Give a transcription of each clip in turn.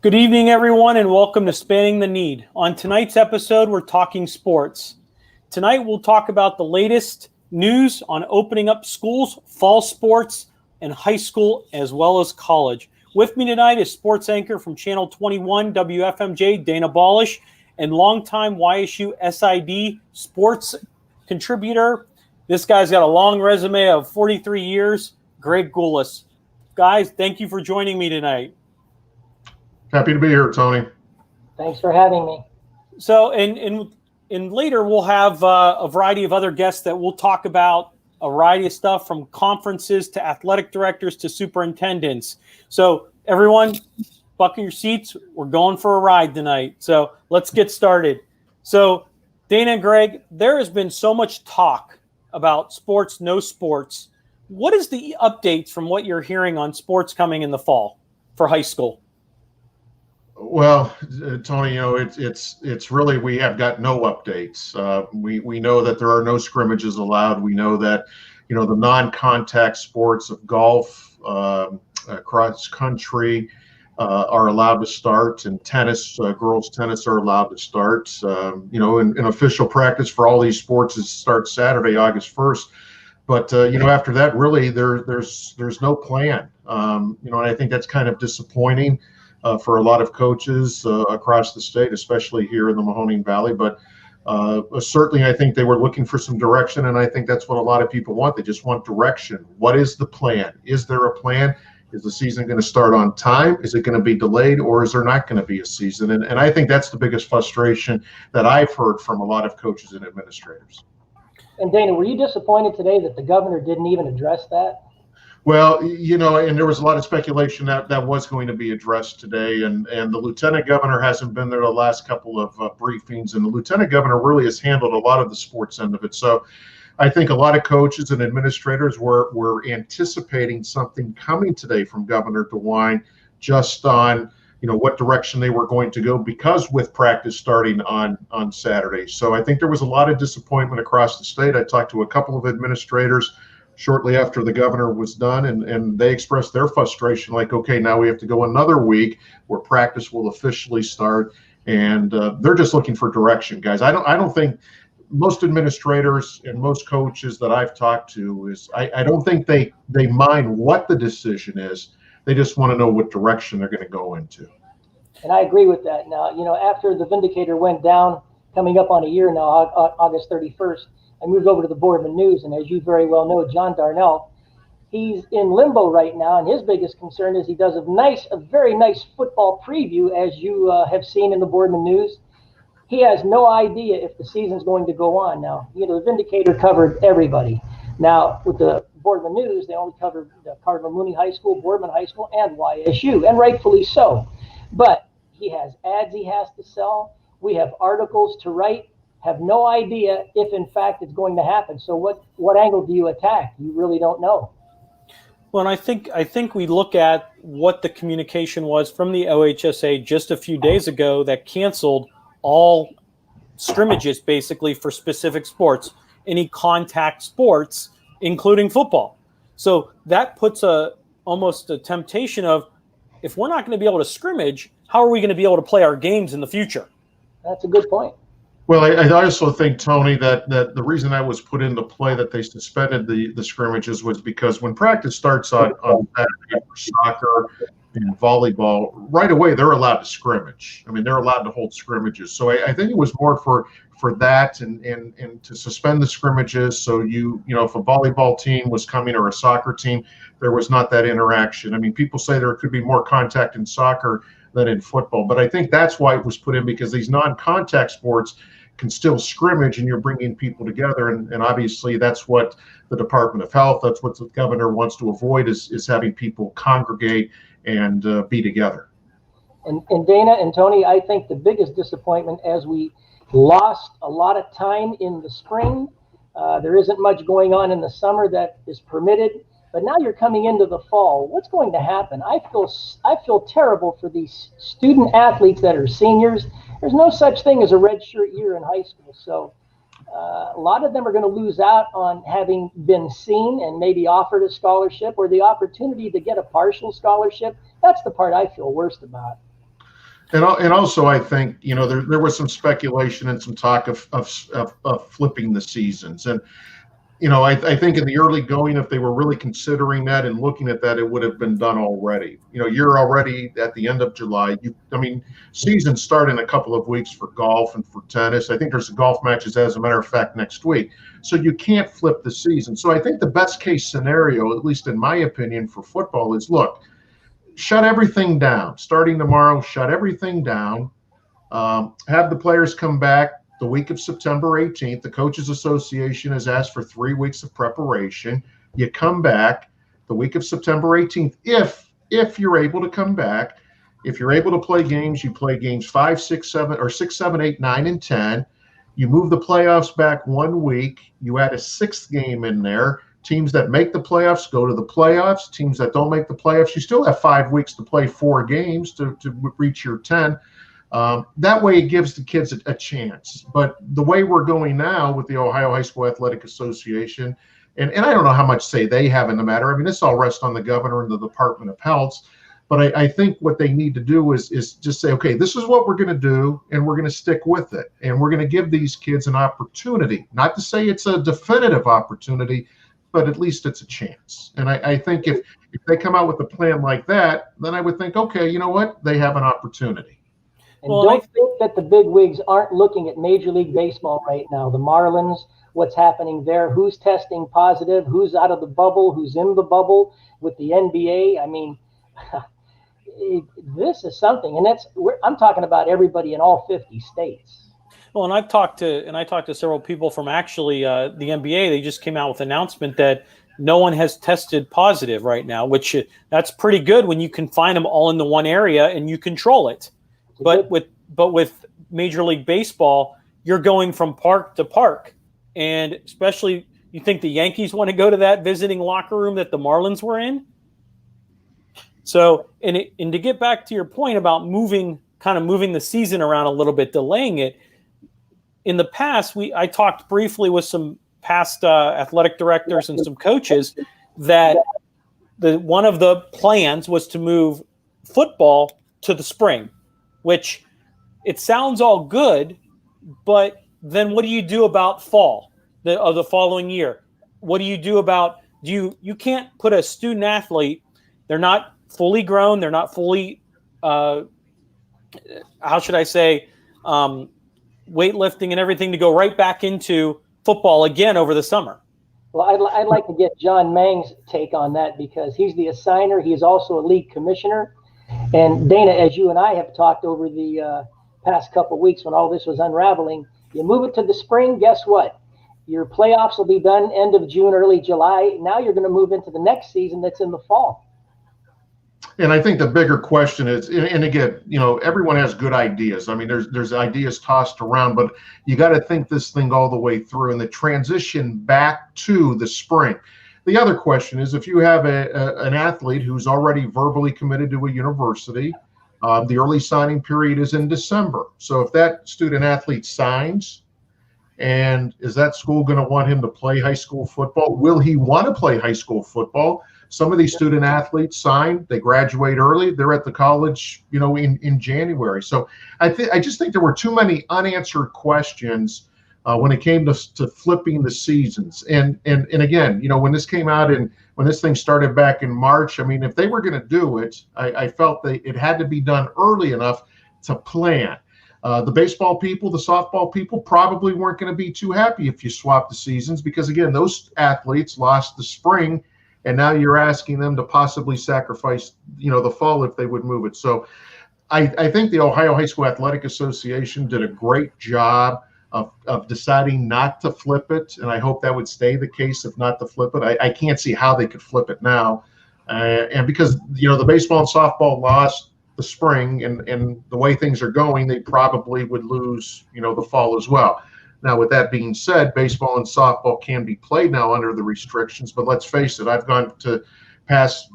Good evening, everyone, and welcome to Spanning the Need. On tonight's episode, we're talking sports. Tonight, we'll talk about the latest news on opening up schools, fall sports, and high school, as well as college. With me tonight is sports anchor from Channel 21 WFMJ, Dana Balash, and longtime YSU SID sports contributor. This guy's got a long resume of 43 years, Greg Gulas. Guys, thank you for joining me tonight. Happy to be here, Tony. Thanks for having me. So, and later we'll have a variety of other guests that we'll talk about a variety of stuff from conferences to athletic directors to superintendents. So, everyone, buckle your seats. We're going for a ride tonight. So, let's get started. So, Dana and Greg, there has been so much talk about sports, no sports. What is the updates from what you're hearing on sports coming in the fall for high school? Well, Tony, it's really, we have got no updates. We know that there are no scrimmages allowed. We know that, the non-contact sports of golf, cross country are allowed to start, and tennis, girls tennis are allowed to start. In official practice for all these sports is start Saturday, August 1st. But, after that, really, there's no plan. And I think that's kind of disappointing for a lot of coaches across the state, especially here in the Mahoning Valley. But certainly I think they were looking for some direction, and I think that's what a lot of people want. They just want direction. What is the plan? Is there a plan? Is the season going to start on time? Is it going to be delayed, or is there not going to be a season? And I think that's the biggest frustration that I've heard from a lot of coaches and administrators. And Dana, were you disappointed today that the governor didn't even address that? Well, and there was a lot of speculation that was going to be addressed today, and the lieutenant governor hasn't been there the last couple of briefings, and the lieutenant governor really has handled a lot of the sports end of it. So I think a lot of coaches and administrators were anticipating something coming today from Governor DeWine just on, what direction they were going to go, because with practice starting on Saturday. So I think there was a lot of disappointment across the state. I talked to a couple of administrators shortly after the governor was done, and they expressed their frustration, like, okay, now we have to go another week where practice will officially start, and they're just looking for direction, guys. I don't think most administrators and most coaches that I've talked to I don't think they mind what the decision is. They just want to know what direction they're going to go into. And I agree with that. Now, after the Vindicator went down, coming up on a year now, August 31st, I moved over to the Boardman News, and as you very well know, John Darnell, he's in limbo right now, and his biggest concern is he does a very nice football preview, as you have seen in the Boardman News. He has no idea if the season's going to go on. Now, the Vindicator covered everybody. Now, with the Boardman News, they only covered Cardinal Mooney High School, Boardman High School, and YSU, and rightfully so. But he has ads he has to sell. We have articles to write. Have no idea if in fact it's going to happen. So what angle do you attack? You really don't know. Well, and I think we look at what the communication was from the OHSA just a few days ago that canceled all scrimmages basically for specific sports, any contact sports, including football. So that puts almost a temptation of, if we're not going to be able to scrimmage, how are we going to be able to play our games in the future? That's a good point. Well, I also think, Tony, that the reason that was put into play, that they suspended the scrimmages, was because when practice starts on Saturday for soccer and volleyball, right away they're allowed to scrimmage. I mean, they're allowed to hold scrimmages. So I think it was more for that and to suspend the scrimmages. So if a volleyball team was coming or a soccer team, there was not that interaction. I mean, people say there could be more contact in soccer than in football, but I think that's why it was put in, because these non-contact sports can still scrimmage, and you're bringing people together, and obviously that's what the Department of Health, that's what the governor wants to avoid, is having people congregate and be together. And Dana and Tony, I think the biggest disappointment, as we lost a lot of time in the spring, there isn't much going on in the summer that is permitted, but now you're coming into the fall. What's going to happen? I feel terrible for these student athletes that are seniors. There's no such thing as a redshirt year in high school. So a lot of them are going to lose out on having been seen and maybe offered a scholarship or the opportunity to get a partial scholarship. That's the part I feel worst about. And also, I think, there was some speculation and some talk of flipping the seasons. And, I think in the early going, if they were really considering that and looking at that, it would have been done already. You're already at the end of July. Seasons start in a couple of weeks for golf and for tennis. I think there's golf matches, as a matter of fact, next week. So you can't flip the season. So I think the best case scenario, at least in my opinion, for football is, look, shut everything down. Starting tomorrow, shut everything down. Have the players come back the week of September 18th. The Coaches Association has asked for 3 weeks of preparation. You come back the week of September 18th. If you're able to come back, if you're able to play games, you play games 5, 6, 7, or 6, 7, 8, 9, and 10. You move the playoffs back 1 week. You add a 6th game in there. Teams that make the playoffs go to the playoffs. Teams that don't make the playoffs, you still have 5 weeks to play 4 games to reach your 10. That way it gives the kids a chance. But the way we're going now with the Ohio High School Athletic Association, and I don't know how much say they have in the matter. This all rests on the governor and the Department of Health. But I think what they need to do is just say, okay, this is what we're going to do, and we're going to stick with it. And we're going to give these kids an opportunity. Not to say it's a definitive opportunity, but at least it's a chance. And I think if they come out with a plan like that, then I would think, okay, you know what? They have an opportunity. And don't think that the big wigs aren't looking at Major League Baseball right now. The Marlins, what's happening there, who's testing positive, who's out of the bubble, who's in the bubble with the NBA. This is something, and I'm talking about everybody in all 50 states. Well, and I talked to several people from actually the NBA. They just came out with an announcement that no one has tested positive right now, which that's pretty good when you can find them all in the one area and you control it. But with Major League Baseball, you're going from park to park, and especially you think the Yankees want to go to that visiting locker room that the Marlins were in. So, and to get back to your point about moving the season around a little bit, delaying it. In the past, I talked briefly with some past athletic directors and some coaches that one of the plans was to move football to the spring, which it sounds all good, but then what do you do about fall of the following year? What do you do about you can't put a student athlete, they're not fully grown, they're not fully weightlifting and everything, to go right back into football again over the summer. Well, I'd like to get John Mang's take on that, because he's the assigner. He is also a league commissioner. And Dana, as you and I have talked over the past couple of weeks when all this was unraveling, you move it to the spring, guess what? Your playoffs will be done end of June, early July. Now you're going to move into the next season that's in the fall. And I think the bigger question is, and again, everyone has good ideas. There's ideas tossed around, but you got to think this thing all the way through, and the transition back to the spring. The other question is, if you have an athlete who's already verbally committed to a university, the early signing period is in December. So if that student athlete signs, and is that school going to want him to play high school football? Will he want to play high school football? Some of these student athletes sign, they graduate early, they're at the college, in January. So I just think there were too many unanswered questions when it came to flipping the seasons. And again, when this came out and when this thing started back in March, if they were going to do it, I felt it had to be done early enough to plan. The baseball people, the softball people probably weren't going to be too happy if you swapped the seasons, because again, those athletes lost the spring, and now you're asking them to possibly sacrifice, the fall if they would move it. So I think the Ohio High School Athletic Association did a great job of deciding not to flip it, and I hope that would stay the case if not to flip it. I can't see how they could flip it now. And because, the baseball and softball lost the spring, and the way things are going, they probably would lose, the fall as well. Now, with that being said, baseball and softball can be played now under the restrictions, but let's face it, I've gone to past,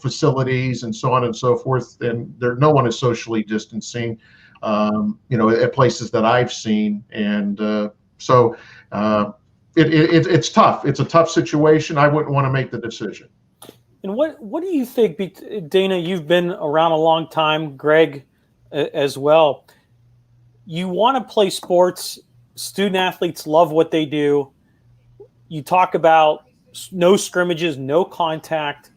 facilities and so on and so forth, and no one is socially distancing, at places that I've seen. And so it's tough. It's a tough situation. I wouldn't want to make the decision. And what do you think, Dana, you've been around a long time, Greg, as well. You want to play sports. Student athletes love what they do. You talk about no scrimmages, no contact.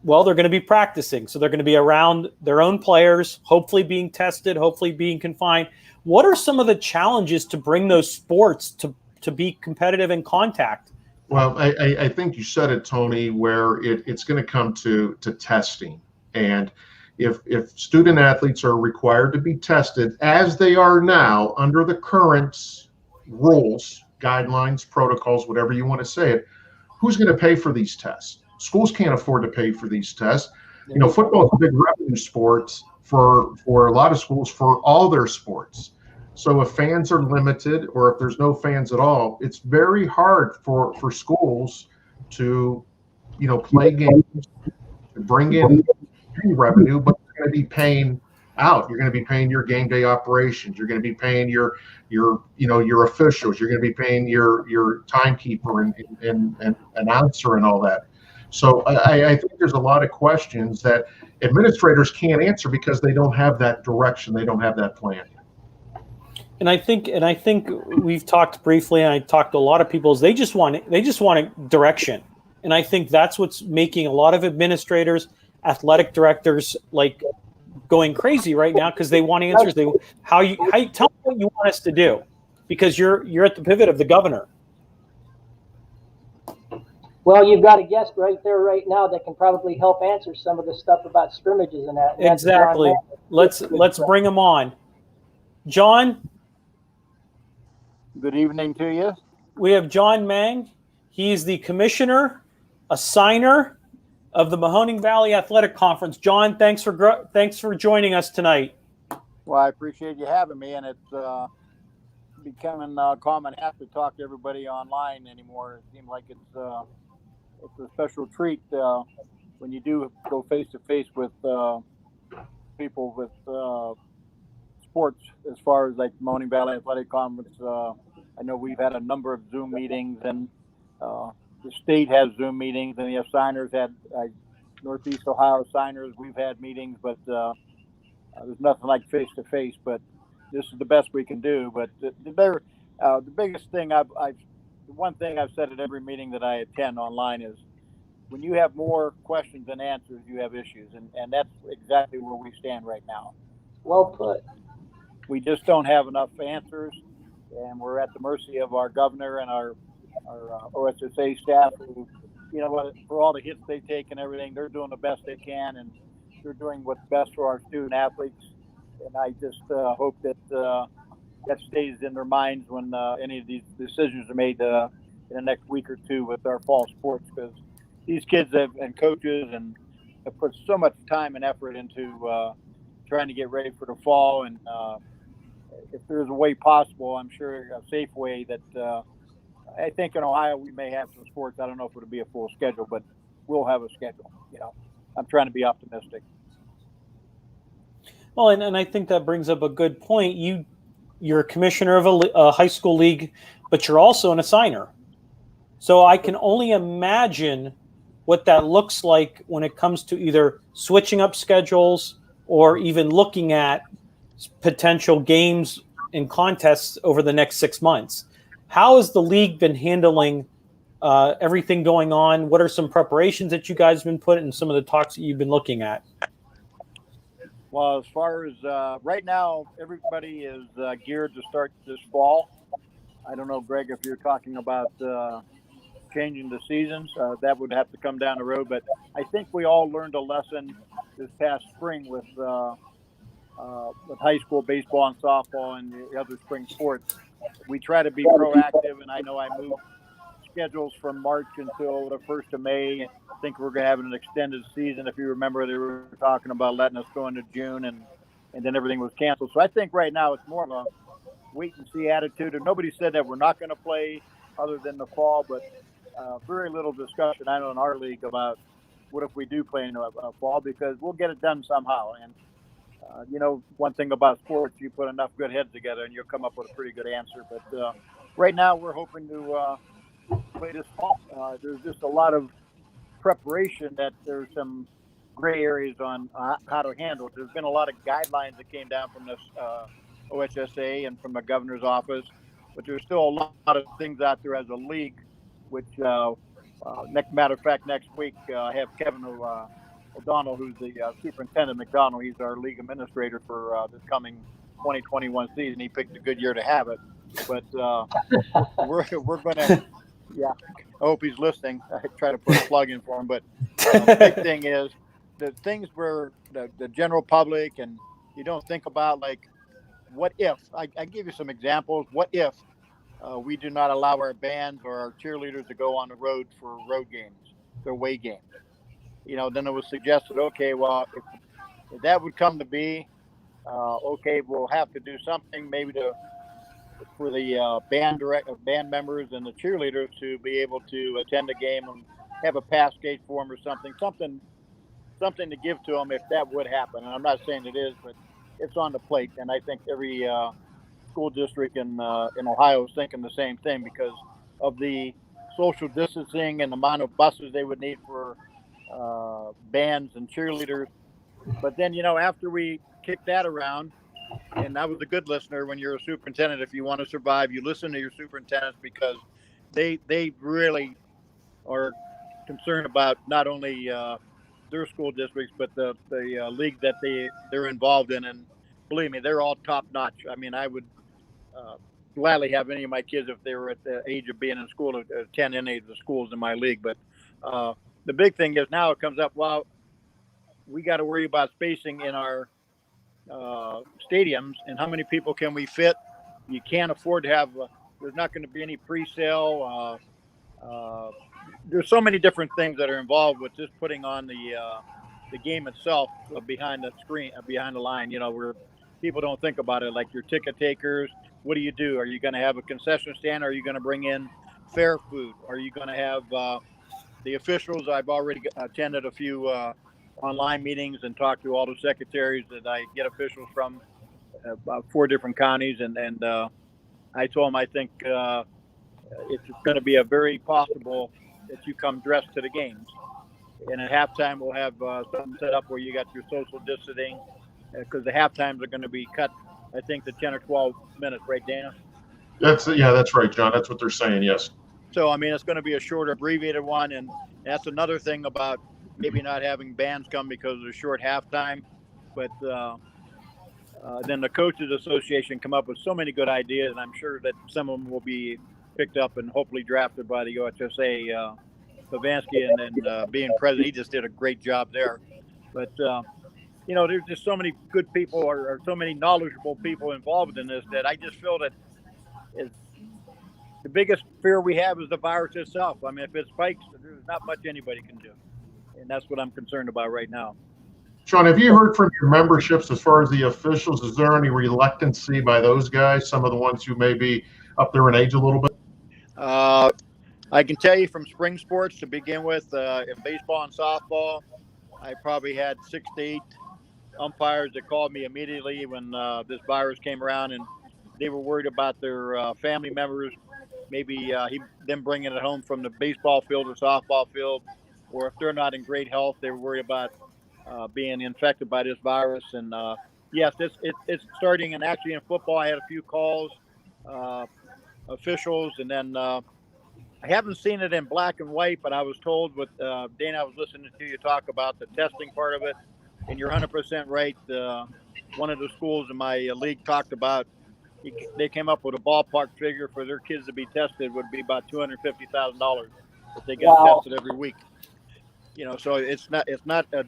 Well, they're going to be practicing. So they're going to be around their own players, hopefully being tested, hopefully being confined. What are some of the challenges to bring those sports to be competitive in contact? Well, I think you said it, Tony, where it's going to come to testing. And if student athletes are required to be tested, as they are now under the current rules, guidelines, protocols, whatever you want to say it, who's going to pay for these tests? Schools can't afford to pay for these tests. You know, football is a big revenue sport for a lot of schools for all their sports. So if fans are limited, or if there's no fans at all, it's very hard for schools to, you know, play games, to bring in revenue, but you're going to be paying out. You're going to be paying your game day operations. You're going to be paying your officials. You're going to be paying your timekeeper and announcer and all that. So I think there's a lot of questions that administrators can't answer because they don't have that direction. They don't have that plan. And I think we've talked briefly, and I talked to a lot of people. Is they just want a direction, and I think that's what's making a lot of administrators, athletic directors, like going crazy right now because they want answers. How you tell me what you want us to do, because you're at the pivot of the governor. Well, you've got a guest right there right now that can probably help answer some of the stuff about scrimmages and that. Exactly. Let's bring him on. John. Good evening to you. We have John Mang. He's the commissioner, assigner of the Mahoning Valley Athletic Conference. John, thanks for joining us tonight. Well, I appreciate you having me, and it's becoming common have to talk to everybody online anymore. It seems like it's a special treat when you do go face to face with people with sports, as far as like Mahoning Valley Athletic Conference. I know we've had a number of Zoom meetings, and the state has Zoom meetings, and the assigners had Northeast Ohio assigners. We've had meetings, but there's nothing like face to face. But this is the best we can do. But the biggest thing the one thing I've said at every meeting that I attend online is, when you have more questions than answers, you have issues, and that's exactly where we stand right now. Well put. We just don't have enough answers, and we're at the mercy of our governor and our OSSA staff, who, you know, for all the hits they take and everything, they're doing the best they can, and they're doing what's best for our student athletes. And I just hope that that stays in their minds when any of these decisions are made in the next week or two with our fall sports, because these kids and coaches have put so much time and effort into trying to get ready for the fall. And if there's a way possible, I'm sure a safe way, that I think in Ohio we may have some sports. I don't know if it'll be a full schedule, but we'll have a schedule. You know, I'm trying to be optimistic. Well, and I think that brings up a good point. You're a commissioner of a high school league, but you're also an assigner. So I can only imagine what that looks like when it comes to either switching up schedules or even looking at potential games and contests over the next 6 months. How has the league been handling everything going on? What are some preparations that you guys have been put in, some of the talks that you've been looking at? Well, as far as right now, everybody is geared to start this fall. I don't know, Greg, if you're talking about changing the seasons. That would have to come down the road. But I think we all learned a lesson this past spring with high school baseball and softball and the other spring sports. We try to be proactive, and I know I moved schedules from March until the 1st of May. I think we're going to have an extended season. If you remember, they were talking about letting us go into June, and then everything was canceled. So I think right now it's more of a wait-and-see attitude. And nobody said that we're not going to play other than the fall, but very little discussion, I know, in our league about what if we do play in the fall, because we'll get it done somehow. And, you know, one thing about sports, you put enough good heads together and you'll come up with a pretty good answer. But right now we're hoping to play this fall. There's just a lot of preparation that there's some gray areas on how to handle it. There's been a lot of guidelines that came down from this OHSA and from the governor's office, but there's still a lot of things out there as a league, which, matter of fact, next week I have Kevin O'Donnell, who's the superintendent McDonald. He's our league administrator for this coming 2021 season. He picked a good year to have it, but we're going to, yeah, I hope he's listening. I try to put a plug in for him, but the big thing is the things where the general public and you don't think about, like, what if, I give you some examples. What if we do not allow our bands or our cheerleaders to go on the road for road games, their away games? Then it was suggested, okay, well, if that would come to be, okay, we'll have to do something maybe for the band members and the cheerleaders to be able to attend a game and have a pass gate form or something to give to them if that would happen. And I'm not saying it is, but it's on the plate. And I think every school district in Ohio is thinking the same thing because of the social distancing and the amount of buses they would need for bands and cheerleaders. But then, after we kick that around, and I was a good listener. When you're a superintendent, if you want to survive, you listen to your superintendents because they really are concerned about not only their school districts, but the league that they're involved in. And believe me, they're all top notch. I mean, I would gladly have any of my kids, if they were at the age of being in school, to attend any of the schools in my league. But the big thing is now it comes up, well, we got to worry about spacing in our stadiums and how many people can we fit. You can't afford to have there's not going to be any pre-sale. There's so many different things that are involved with just putting on the game itself behind the screen, behind the line, where people don't think about it, like your ticket takers. What do you do? Are you going to have a concession stand? Are you going to bring in fair food? Are you going to have the officials? I've already attended a few online meetings and talked to all the secretaries that I get officials from about 4 different counties. And I told them I think it's going to be a very possible that you come dressed to the games. And at halftime, we'll have something set up where you got your social distancing because the halftimes are going to be cut, I think, to 10 or 12 minutes, right, Dana? That's right, John. That's what they're saying, yes. So, I mean, it's going to be a short, abbreviated one. And that's another thing about maybe not having bands come because of the short halftime. But then the Coaches Association come up with so many good ideas, and I'm sure that some of them will be picked up and hopefully drafted by the OHSA. Pavansky, and then being president, he just did a great job there. But, there's just so many good people or so many knowledgeable people involved in this that I just feel that is the biggest fear we have is the virus itself. I mean, if it spikes, there's not much anybody can do. And that's what I'm concerned about right now. Sean, have you heard from your memberships as far as the officials? Is there any reluctancy by those guys, some of the ones who may be up there in age a little bit? I can tell you from spring sports to begin with, in baseball and softball, I probably had 6 to 8 umpires that called me immediately when this virus came around, and they were worried about their family members, maybe them bringing it home from the baseball field or softball field, or if they're not in great health, they were worried about being infected by this virus. And yes, it's starting, and actually in football, I had a few calls, officials, and then I haven't seen it in black and white, but I was told with Dana, I was listening to you talk about the testing part of it, and you're 100% right. One of the schools in my league talked about, they came up with a ballpark figure for their kids to be tested would be about $250,000 if they got tested every week. So it's not a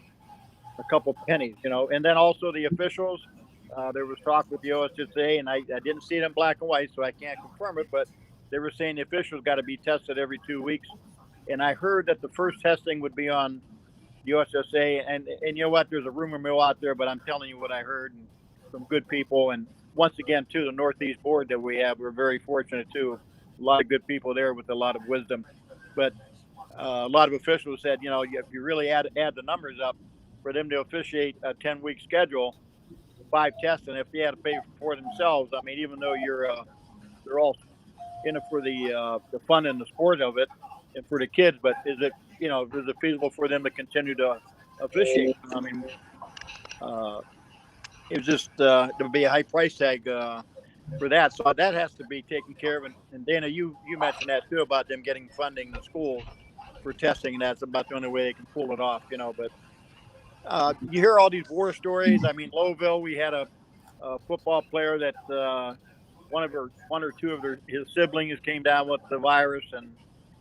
couple pennies, And then also the officials, there was talk with the OSSA, and I didn't see it in black and white, so I can't confirm it, but they were saying the officials got to be tested every 2 weeks. And I heard that the first testing would be on the OSSA. And you know what? There's a rumor mill out there, but I'm telling you what I heard and from good people. And once again, too, the Northeast board that we have, we're very fortunate, too. A lot of good people there with a lot of wisdom. But a lot of officials said, if you really add the numbers up for them to officiate a 10-week schedule, 5 tests, and if they had to pay for themselves, I mean, even though they're all in it for the fun and the sport of it and for the kids, but is it feasible for them to continue to officiating. I mean, it was just there would be a high price tag for that, so that has to be taken care of. And Dana, you mentioned that too about them getting funding the schools for testing, and that's about the only way they can pull it off, But you hear all these war stories. I mean, Lowville, we had a football player that one or two of his siblings came down with the virus, and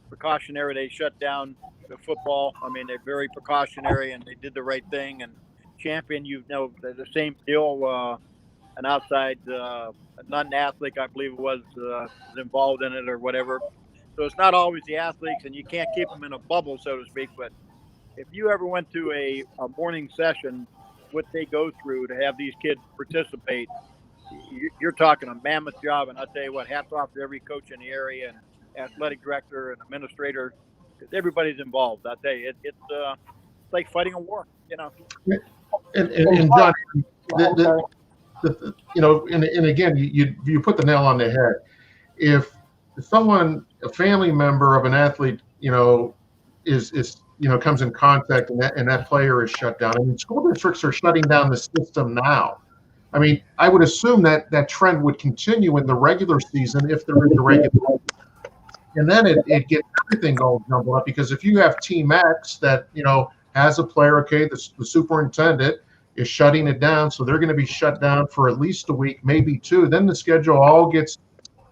precautionary, they shut down the football. I mean, they're very precautionary, and they did the right thing. And Champion, the same deal. An outside non-athlete, I believe it was involved in it or whatever. So it's not always the athletes, and you can't keep them in a bubble, so to speak. But if you ever went to a morning session, what they go through to have these kids participate, you're talking a mammoth job. And I'll tell you what, hats off to every coach in the area and athletic director and administrator, because everybody's involved. I'll tell you, it's like fighting a war, And John, and again, you put the nail on the head. If someone, a family member of an athlete, is comes in contact and that player is shut down. I mean, school districts are shutting down the system now. I mean, I would assume that trend would continue in the regular season if there is a regular season. And then it gets everything all jumbled up, because if you have Team X that, has a player, okay, the superintendent is shutting it down, so they're going to be shut down for at least a week, maybe two. Then the schedule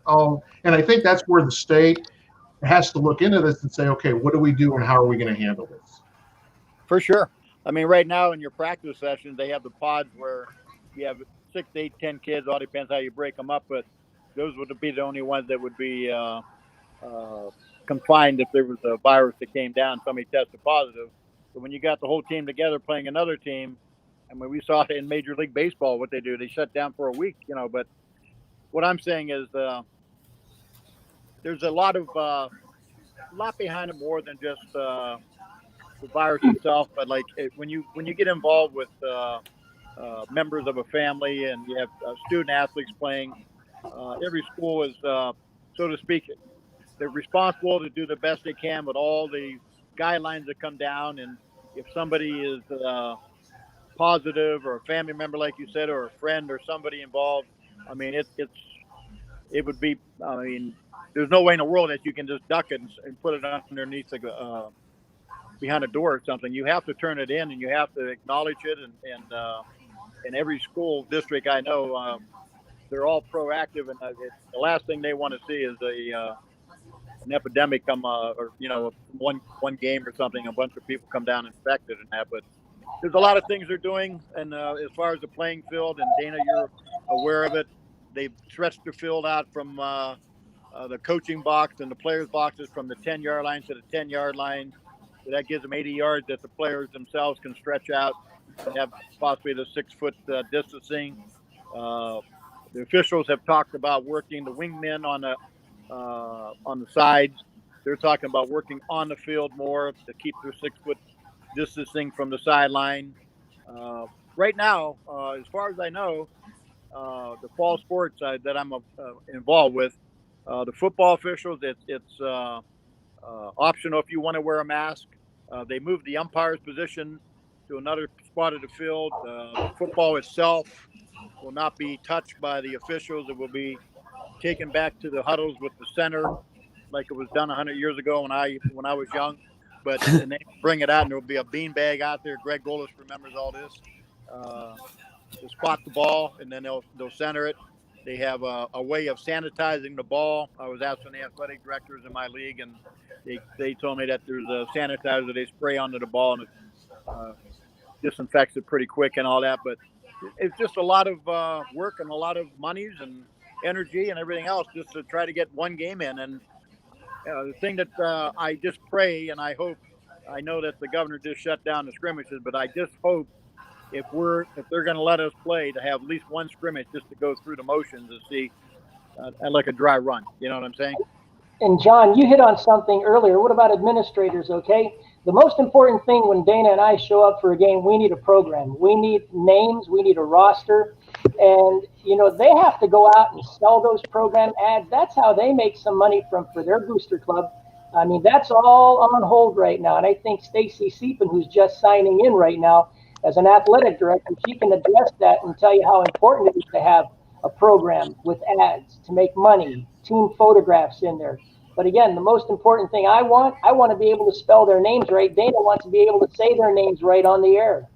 and I think that's where the state has to look into this and say, okay, what do we do and how are we going to handle this? For sure. I mean, right now in your practice sessions, they have the pods where you have 6, 8, 10 kids. All depends how you break them up, but those would be the only ones that would be confined if there was a virus that came down, somebody tested positive. But when you got the whole team together playing another team, I mean, we saw it in Major League Baseball, what they do. They shut down for a week, But what I'm saying is there's a lot behind it, more than just the virus itself. But like when you get involved with members of a family and you have student athletes playing, every school is, so to speak, they're responsible to do the best they can with all the guidelines that come down. And if somebody is positive, or a family member, like you said, or a friend or somebody involved, I mean, it would be, I mean, there's no way in the world that you can just duck it and put it underneath behind a door or something. You have to turn it in, and you have to acknowledge it. And every school district I know, they're all proactive, and the last thing they want to see is an epidemic come, or one game or something, a bunch of people come down infected and that. But there's a lot of things they're doing, and as far as the playing field, and Dana, you're aware of it. They've stretched the field out from the coaching box and the players' boxes from the 10-yard line to the 10-yard line. So that gives them 80 yards that the players themselves can stretch out and have possibly the 6-foot distancing. The officials have talked about working the wingmen on the sides. They're talking about working on the field more to keep their 6-foot distancing from the sideline. Right now, as far as I know, the fall sports that I'm involved with, the football officials, it's optional if you want to wear a mask. They moved the umpire's position to another spot of the field. Football itself will not be touched by the officials. It will be taken back to the huddles with the center, like it was done 100 years ago when I was young. But and they bring it out, and there will be a beanbag out there. Greg Gulas remembers all this. To spot the ball, and then they'll center it. They have a way of sanitizing the ball. I was asking the athletic directors in my league, and they told me that there's a sanitizer they spray onto the ball, and it disinfects it pretty quick and all that. But it's just a lot of work and a lot of monies and energy and everything else just to try to get one game in. And the thing that I just pray and I hope, I know that the governor just shut down the scrimmages, but I just hope if they're going to let us play, to have at least one scrimmage just to go through the motions and see like a dry run. You know what I'm saying? And John, you hit on something earlier. What about administrators? Okay, the most important thing when Dana and I show up for a game, we need a program. We need names. We need a roster. And, they have to go out and sell those program ads. That's how they make some money for their booster club. I mean, that's all on hold right now. And I think Stacie Cepin, who's just signing in right now as an athletic director, she can address that and tell you how important it is to have a program with ads, to make money, team photographs in there. But again, the most important thing I want to be able to spell their names right. Dana wants to be able to say their names right on the air.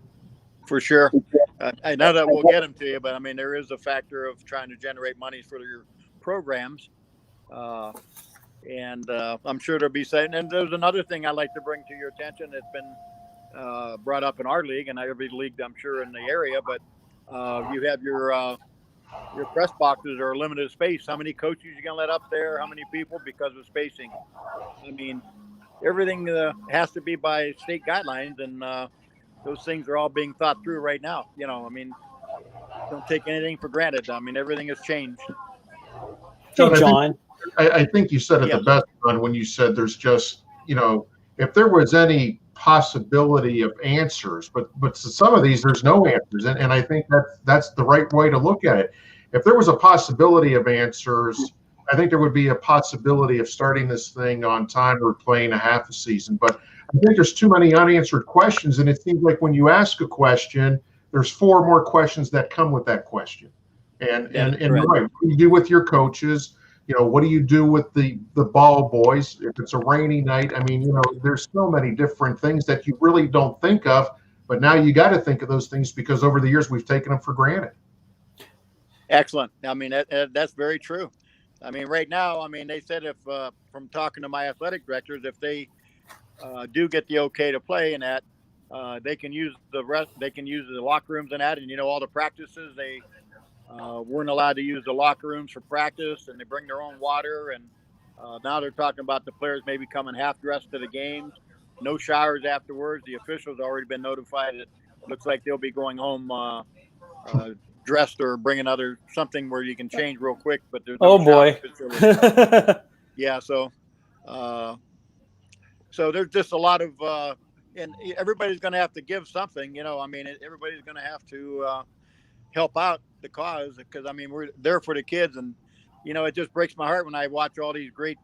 For sure. I know that we'll get them to you, but I mean, there is a factor of trying to generate money for your programs. And I'm sure there'll be saying, and there's another thing I'd like to bring to your attention that's been brought up in our league and every league, I'm sure, in the area, but you have your press boxes are a limited space. How many coaches you going to let up there? How many people because of spacing? I mean, everything has to be by state guidelines, and those things are all being thought through right now. You know, I mean, don't take anything for granted. I mean, everything has changed. Hey, John. I think you said it the best, John, when you said there's just, you know, if there was any possibility of answers, but to some of these, there's no answers. And I think that's the right way to look at it. If there was a possibility of answers, I think there would be a possibility of starting this thing on time or playing a half a season. But I think there's too many unanswered questions. And it seems like when you ask a question, there's 4 more questions that come with that question. And you're right. What do you do with your coaches? You know, what do you do with the ball boys if it's a rainy night? I mean, you know, there's so many different things that you really don't think of, but now you got to think of those things because over the years we've taken them for granted. Excellent. I mean, that's very true. I mean, right now, I mean, they said if from talking to my athletic directors, if they do get the okay to play in that, they can use they can use the locker rooms and that, and you know, all the practices they weren't allowed to use the locker rooms for practice, and they bring their own water. And now they're talking about the players maybe coming half dressed to the games, no showers afterwards. The officials already been notified. It looks like they'll be going home dressed or bringing something where you can change real quick. But there's no boy. Yeah. So there's just a lot of and everybody's going to have to give something. You know, I mean, everybody's going to have to help out the cause, because I mean, we're there for the kids. And you know, it just breaks my heart when I watch all these great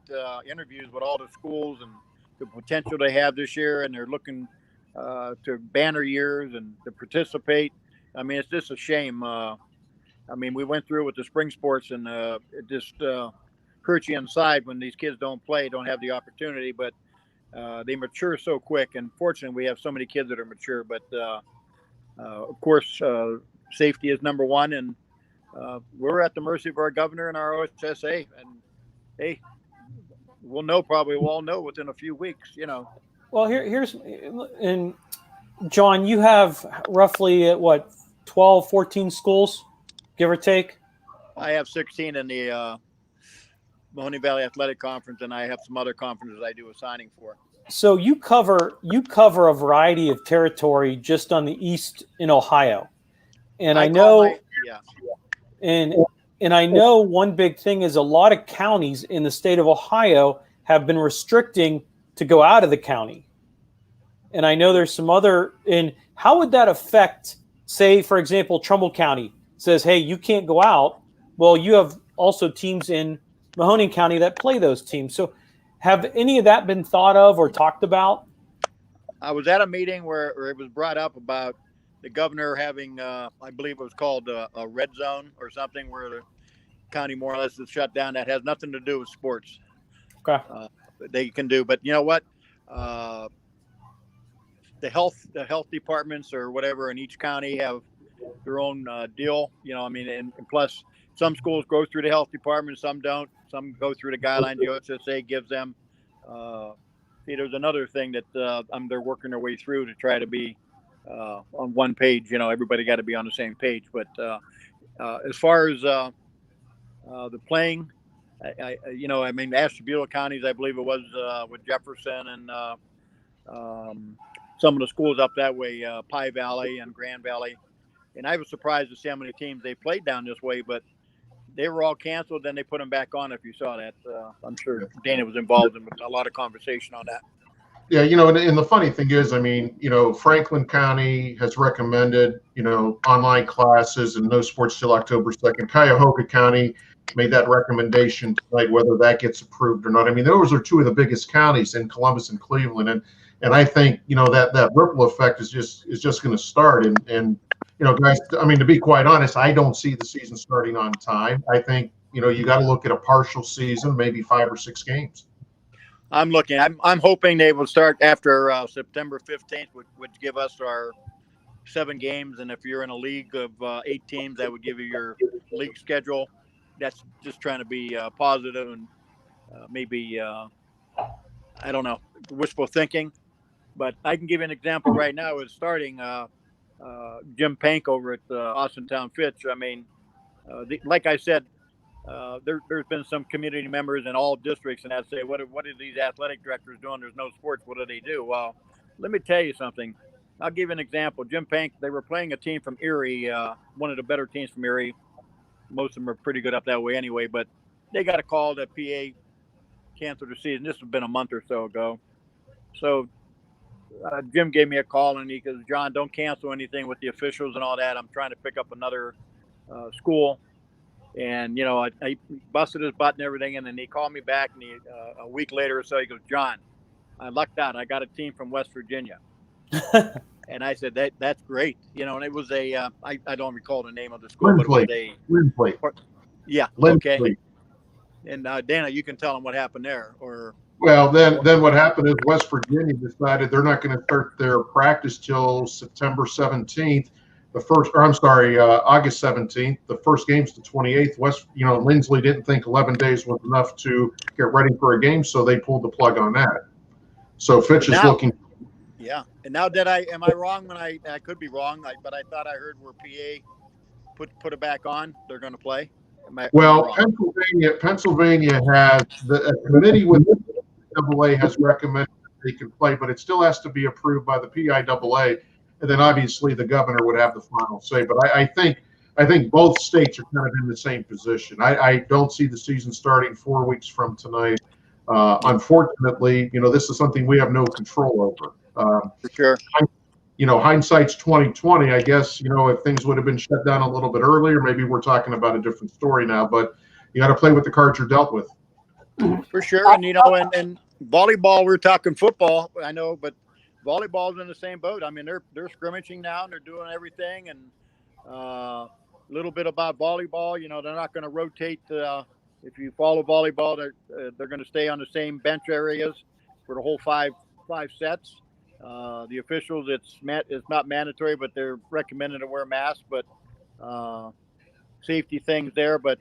interviews with all the schools and the potential they have this year, and they're looking to banner years and to participate. I mean, it's just a shame. I mean, we went through with the spring sports, and it just hurts you inside when these kids don't have the opportunity, but they mature so quick. And fortunately, we have so many kids that are mature, but of course, safety is number one, and we're at the mercy of our governor and our OSSA. And hey, we'll all know within a few weeks, you know. Well, here's and John, you have roughly 12, 14 schools, give or take? I have 16 in the Mahoning Valley Athletic Conference, and I have some other conferences I do a signing for. So you cover a variety of territory just on the east in Ohio. And I know and I know one big thing is a lot of counties in the state of Ohio have been restricting to go out of the county. And I know there's some other, and how would that affect, say, for example, Trumbull County says, hey, you can't go out. Well, you have also teams in Mahoning County that play those teams. So have any of that been thought of or talked about? I was at a meeting where it was brought up about the governor having, I believe it was called a red zone or something, where the county more or less is shut down. That has nothing to do with sports. Okay. They can do, but you know what? The health departments or whatever in each county have their own deal. You know, I mean, and plus some schools go through the health department, some don't. Some go through the guidelines the OSSA gives them. See, there's another thing that they're working their way through to try to be on one page. You know, everybody got to be on the same page. But as far as the playing, I mean, Ashtabula counties, I believe it was with Jefferson and some of the schools up that way, Pie Valley and Grand Valley. And I was surprised to see how many teams they played down this way, but they were all canceled. Then they put them back on. If you saw that, I'm sure Dana was involved in a lot of conversation on that. Yeah, and the funny thing is, I mean, Franklin County has recommended, online classes and no sports till October 2nd. Cuyahoga County made that recommendation tonight, whether that gets approved or not. I mean, those are two of the biggest counties in Columbus and Cleveland, and I think that ripple effect is just going to start. And guys, I mean, to be quite honest, I don't see the season starting on time. I think you got to look at a partial season, maybe 5 or 6 games. I'm looking. I'm hoping they will start after September 15th, would give us our 7 games. And if you're in a league of 8 teams, that would give you your league schedule. That's just trying to be positive and maybe I don't know, wishful thinking. But I can give you an example right now. Is starting Jim Pank over at Austintown Fitch. I mean, like I said. There's been some community members in all districts, and I'd say, what are these athletic directors doing? There's no sports. What do they do? Well, let me tell you something. I'll give you an example. Jim Pank, they were playing a team from Erie, one of the better teams from Erie. Most of them are pretty good up that way anyway, but they got a call that PA canceled the season. This has been a month or so ago. So Jim gave me a call, and he goes, John, don't cancel anything with the officials and all that. I'm trying to pick up another school. And, I busted his butt and everything. And then he called me back, and a week later or so, he goes, John, I lucked out. I got a team from West Virginia. And I said, that's great. And it was I don't recall the name of the school. Lindsley. Yeah. Lindsley. Okay. And Dana, you can tell them what happened there. Well, then what happened is West Virginia decided they're not going to start their practice till September 17th. August 17th. The first game's the 28th. Lindsley didn't think 11 days was enough to get ready for a game, so they pulled the plug on that. So Fitch is looking. Yeah. And now am I wrong when I could be wrong, but I thought I heard where PA put it back on. They're going to play. Pennsylvania has a committee with the NCAA has recommended that they can play, but it still has to be approved by the PIAA. And then obviously the governor would have the final say. But I think both states are kind of in the same position. I don't see the season starting 4 weeks from tonight. Unfortunately, this is something we have no control over. For sure. Hindsight's 2020. I guess if things would have been shut down a little bit earlier, maybe we're talking about a different story now. But you got to play with the cards you're dealt with. For sure, and and volleyball. We're talking football. I know, but volleyball's in the same boat. I mean, they're scrimmaging now and they're doing everything. And a little bit about volleyball, they're not going to rotate. If you follow volleyball, they're going to stay on the same bench areas for the whole five sets. The officials, it's not mandatory, but they're recommended to wear masks. But safety things there. But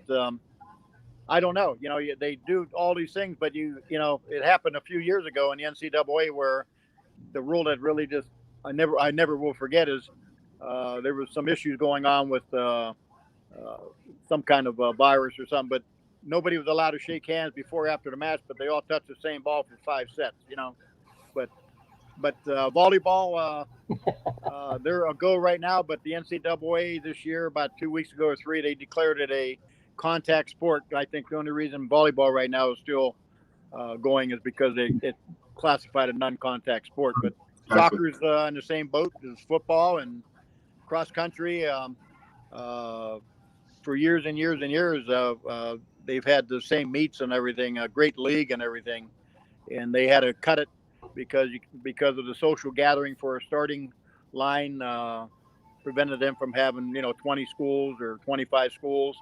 I don't know. They do all these things, but it happened a few years ago in the NCAA where the rule that really just I never will forget is there was some issues going on with some kind of virus or something, but nobody was allowed to shake hands before or after the match, but they all touched the same ball for 5 sets, but volleyball they're a go right now, but the NCAA this year, about 2 weeks ago or 3, they declared it a contact sport. I think the only reason volleyball right now is still going is because it's classified a non-contact sport, but soccer's in the same boat as football and cross country. For years and years and years, they've had the same meets and everything, a great league and everything, and they had to cut it because of the social gathering for a starting line prevented them from having 20 schools or 25 schools,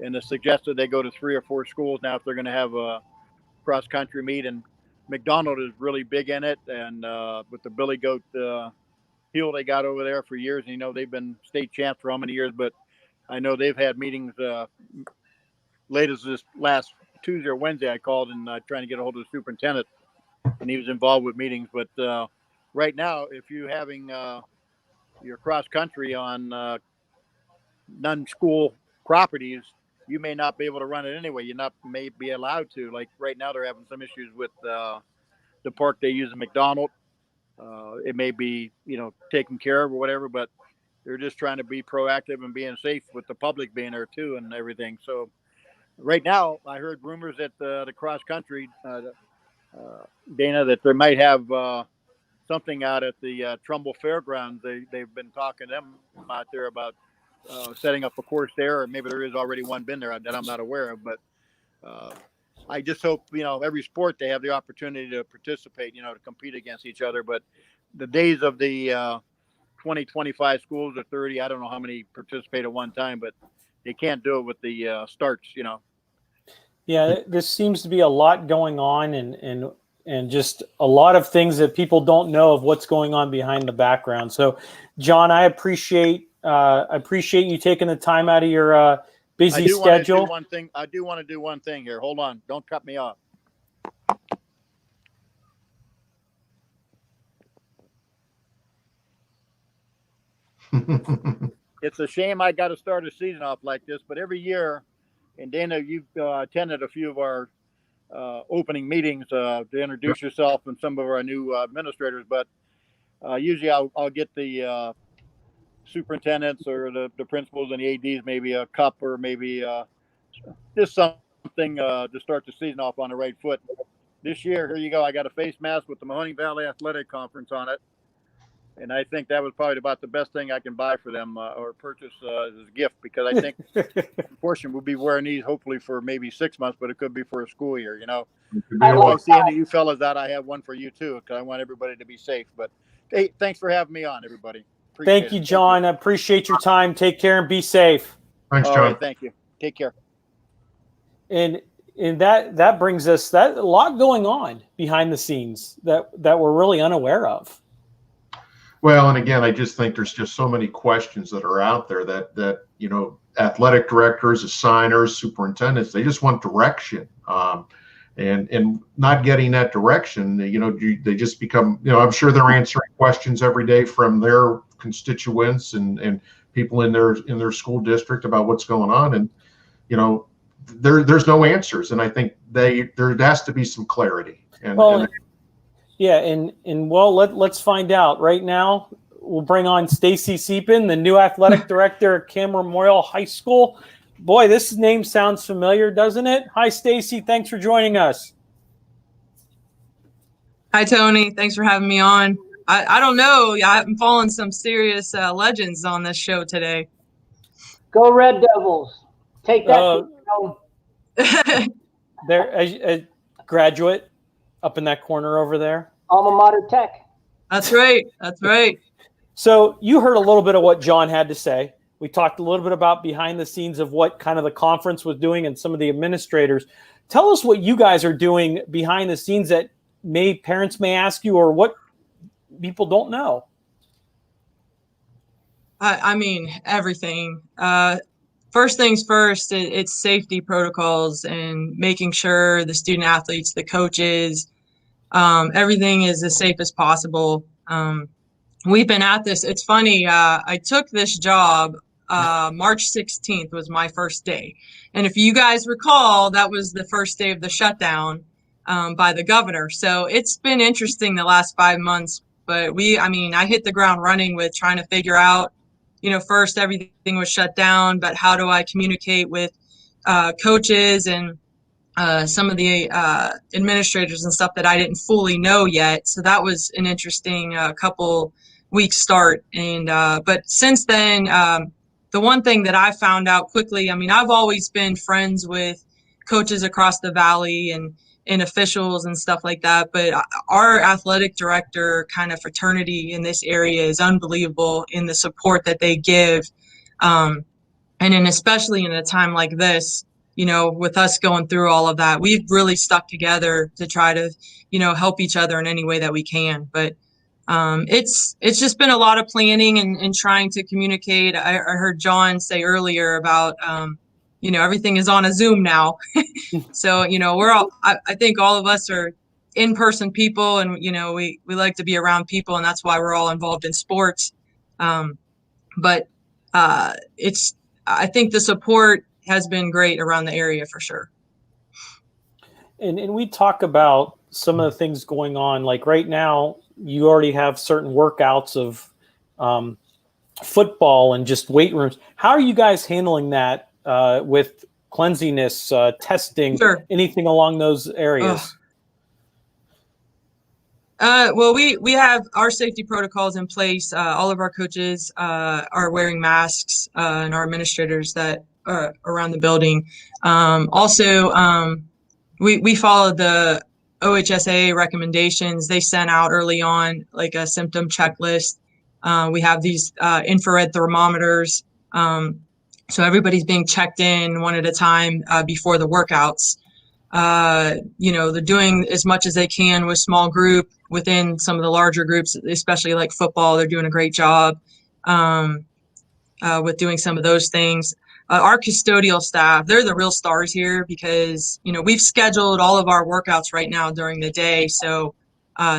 and it suggested they go to 3 or 4 schools now if they're going to have a cross country meet. And McDonald is really big in it, and with the Billy Goat heel they got over there for years. They've been state champs for how many years, but I know they've had meetings late as this last Tuesday or Wednesday. I called and trying to get a hold of the superintendent, and he was involved with meetings. But right now, if you're having your cross country on non-school properties, you may not be able to run it anyway. May be allowed to. Like right now, they're having some issues with the park they use in McDonald. It may be, taken care of or whatever, but they're just trying to be proactive and being safe with the public being there too and everything. So right now, I heard rumors that the cross country Dana, that they might have something out at the Trumbull Fairgrounds. They've been talking to them out there about setting up a course there, or maybe there is already one been there that I'm not aware of. But I just hope, every sport they have the opportunity to participate, to compete against each other. But the days of the 20, 25 schools or 30, I don't know how many participate at one time, but they can't do it with the starts, Yeah, this seems to be a lot going on, and just a lot of things that people don't know of what's going on behind the background. So, John, I appreciate you taking the time out of your busy schedule. I do want to do one thing here. Hold on. Don't cut me off. It's a shame I got to start a season off like this, but every year, and Dana, you've attended a few of our opening meetings to introduce yourself and some of our new administrators, but usually I'll get the superintendents or the principals and the ADs maybe a cup or maybe just something to start the season off on the right foot. This year, here you go. I got a face mask with the Mahoning Valley Athletic Conference on it. And I think that was probably about the best thing I can buy for them or purchase as a gift, because I think unfortunately we'll be wearing these hopefully for maybe 6 months, but it could be for a school year, If I see any of you fellas out, I have one for you too, because I want everybody to be safe. But hey, thanks for having me on, everybody. Thank you, John. I appreciate your time. Take care and be safe. Thanks, All John. right, thank you. Take care. And that brings us a lot going on behind the scenes that we're really unaware of. Well, and again, I just think there's just so many questions that are out there that athletic directors, assigners, superintendents, they just want direction. And not getting that direction, they just become, I'm sure they're answering questions every day from their constituents and people in their school district about what's going on. And, there's no answers. And I think there has to be some clarity. Let's find out right now. We'll bring on Stacie Cepin, the new athletic director at Campbell Memorial High School. Boy, this name sounds familiar, doesn't it? Hi, Stacie. Thanks for joining us. Hi, Tony. Thanks for having me on. I don't know. I'm following some serious legends on this show today. Go Red Devils. Take that. There, a graduate up in that corner over there. Alma Mater Tech. That's right. That's right. So you heard a little bit of what John had to say. We talked a little bit about behind the scenes of what kind of the conference was doing and some of the administrators. Tell us what you guys are doing behind the scenes that parents may ask you, or what people don't know. I mean, everything. First things first, it's safety protocols and making sure the student athletes, the coaches, everything is as safe as possible. We've been at this. It's funny. I took this job March 16th was my first day. And if you guys recall, that was the first day of the shutdown by the governor. So it's been interesting the last 5 months. But I hit the ground running with trying to figure out, first everything was shut down, but how do I communicate with coaches and some of the administrators and stuff that I didn't fully know yet. So that was an interesting couple weeks start. And but since then, the one thing that I found out quickly, I've always been friends with coaches across the valley and officials and stuff like that. But our athletic director kind of fraternity in this area is unbelievable in the support that they give. And especially in a time like this, with us going through all of that, we've really stuck together to try to, help each other in any way that we can. But it's just been a lot of planning and trying to communicate. I heard John say earlier about, everything is on a Zoom now. So, we're all, I think all of us are in-person people, and, we like to be around people, and that's why we're all involved in sports. But I think the support has been great around the area for sure. And we talk about some of the things going on, like right now, you already have certain workouts of football and just weight rooms. How are you guys handling that with cleanliness, testing, Sure. anything along those areas? Well, we have our safety protocols in place. All of our coaches are wearing masks, and our administrators that are around the building. We follow the OHSAA recommendations. They sent out early on like a symptom checklist. We have these infrared thermometers. So everybody's being checked in one at a time before the workouts. They're doing as much as they can with small group within some of the larger groups, especially like football. They're doing a great job with doing some of those things. Our custodial staff, they're the real stars here because, we've scheduled all of our workouts right now during the day. So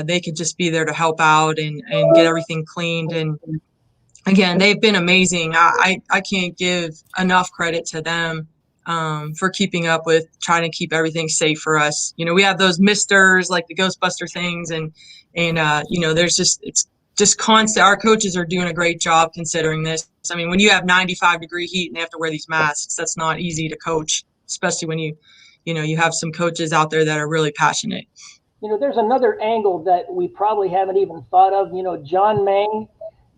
they could just be there to help out and get everything cleaned. And again, they've been amazing. I can't give enough credit to them for keeping up with trying to keep everything safe for us. We have those misters like the Ghostbuster things and it's just constant. Our coaches are doing a great job considering this. I mean, when you have 95-degree heat and they have to wear these masks, that's not easy to coach, especially when you have some coaches out there that are really passionate. There's another angle that we probably haven't even thought of. John Mang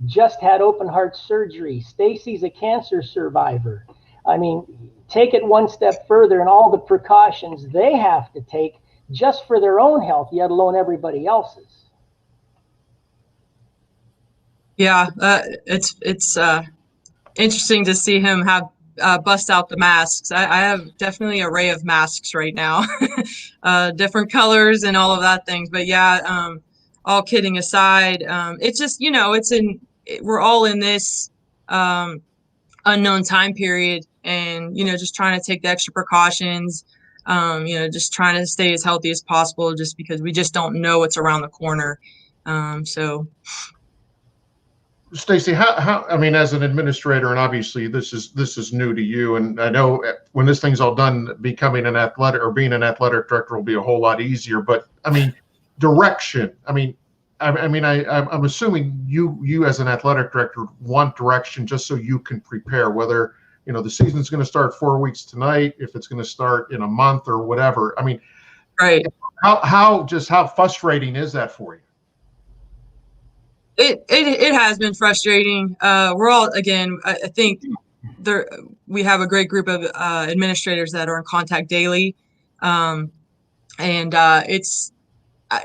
just had open heart surgery. Stacie's a cancer survivor. I mean, take it one step further and all the precautions they have to take just for their own health, yet alone everybody else's. Yeah, it's interesting to see him have bust out the masks. I have definitely an array of masks right now, different colors and all of that things. But yeah, all kidding aside, it's just we're all in this unknown time period, and just trying to take the extra precautions. Just trying to stay as healthy as possible, just because we just don't know what's around the corner. So. Stacie, how I mean, as an administrator, and obviously this is new to you, and I know when this thing's all done, becoming an athletic or being an athletic director will be a whole lot easier. But I mean, direction. I'm assuming you as an athletic director want direction just so you can prepare. Whether the season's going to start 4 weeks tonight, if it's going to start in a month or whatever. I mean, right? How frustrating is that for you? It has been frustrating. We're all, again, I think we have a great group of administrators that are in contact daily. It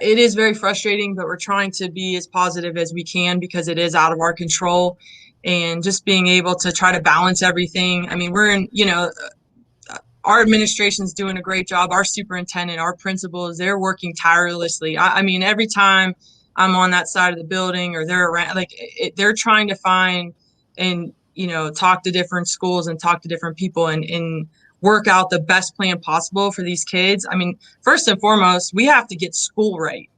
is very frustrating, but we're trying to be as positive as we can because it is out of our control, and just being able to try to balance everything. I mean, our administration's doing a great job. Our superintendent, our principals, they're working tirelessly. I mean, every time I'm on that side of the building or they're around, they're trying to find and, talk to different schools and talk to different people and work out the best plan possible for these kids. I mean, first and foremost, we have to get school right.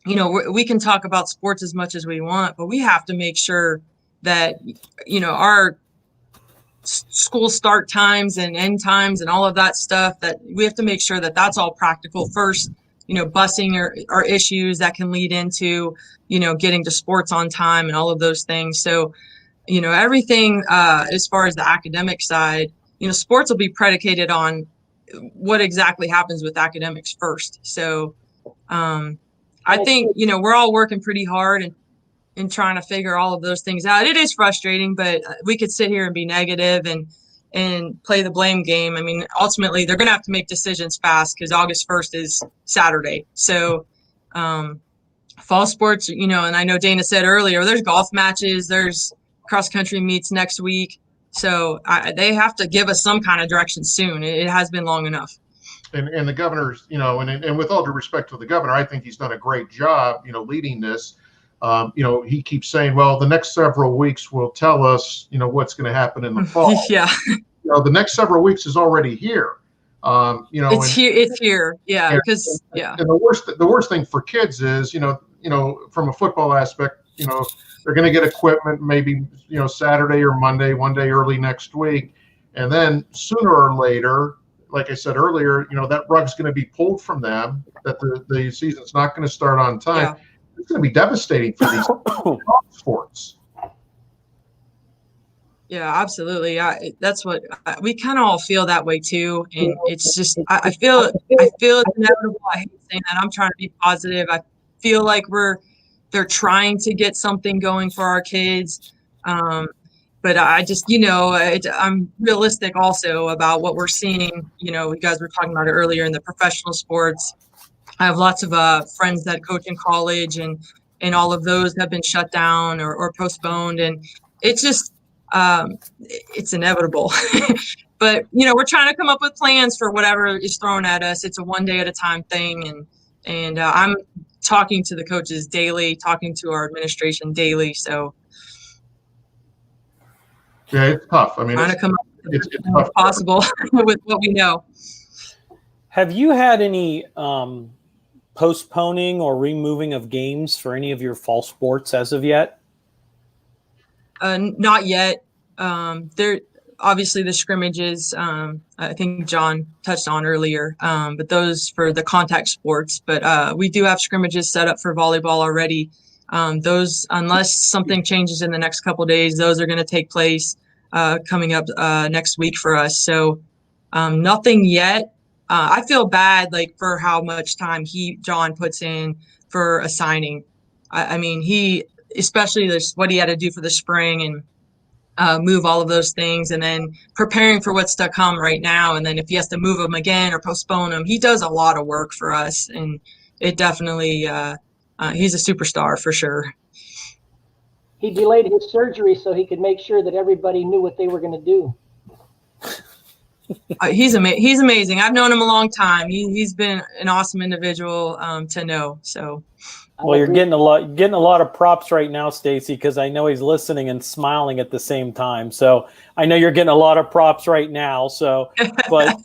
We can talk about sports as much as we want, but we have to make sure that, our school start times and end times and all of that stuff, that we have to make sure that that's all practical first. Busing are issues that can lead into, getting to sports on time and all of those things. So, everything as far as the academic side, sports will be predicated on what exactly happens with academics first. So I think, we're all working pretty hard and trying to figure all of those things out. It is frustrating, but we could sit here and be negative and play the blame game. I mean, ultimately, they're going to have to make decisions fast because August 1st is Saturday. So fall sports, and I know Dana said earlier, there's golf matches, there's cross-country meets next week. So they have to give us some kind of direction soon. It has been long enough. And the governor's, and with all due respect to the governor, I think he's done a great job, leading this. He keeps saying, well, the next several weeks will tell us, what's going to happen in the fall. Yeah. The next several weeks is already here. It's here. Yeah. Because, yeah. And the worst thing for kids is, from a football aspect, they're going to get equipment maybe, Saturday or Monday, one day early next week. And then sooner or later, like I said earlier, that rug's going to be pulled from them, that the season's not going to start on time. Yeah. It's going to be devastating for these sports. Yeah, absolutely. That's what we kind of all feel that way too. And it's just, I feel it's inevitable. I hate saying that. I'm trying to be positive. I feel like they're trying to get something going for our kids. But I just, I'm realistic also about what we're seeing. You guys were talking about it earlier in the professional sports. I have lots of friends that coach in college, and all of those have been shut down or postponed. And it's just, it's inevitable. But, we're trying to come up with plans for whatever is thrown at us. It's a one day at a time thing. And I'm talking to the coaches daily, talking to our administration daily. So yeah, it's tough. I mean, trying to come up with it's the best possible with what we know. Have you had any postponing or removing of games for any of your fall sports as of yet? Not yet. There obviously the scrimmages, I think John touched on earlier, but those for the contact sports. But we do have scrimmages set up for volleyball already. Those, unless something changes in the next couple of days, those are going to take place coming up next week for us. So nothing yet. I feel bad for how much time John puts in for assigning. I mean, especially what he had to do for the spring and move all of those things, and then preparing for what's to come right now. And then if he has to move them again or postpone them, he does a lot of work for us. And it definitely, he's a superstar for sure. He delayed his surgery so he could make sure that everybody knew what they were going to do. He's amazing. I've known him a long time. He's been an awesome individual to know. So, well, you're getting a lot of props right now, Stacie, because I know he's listening and smiling at the same time. So I know you're getting a lot of props right now. So, but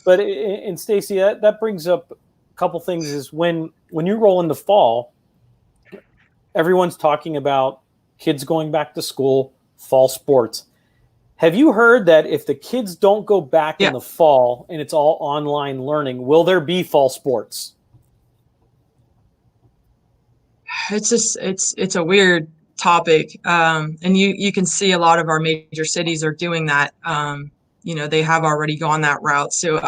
and Stacie, that brings up a couple things. Is when you roll into fall, everyone's talking about kids going back to school, fall sports. Have you heard that if the kids don't go back in the fall and it's all online learning, will there be fall sports? It's just, it's a weird topic. And you can see a lot of our major cities are doing that. They have already gone that route. So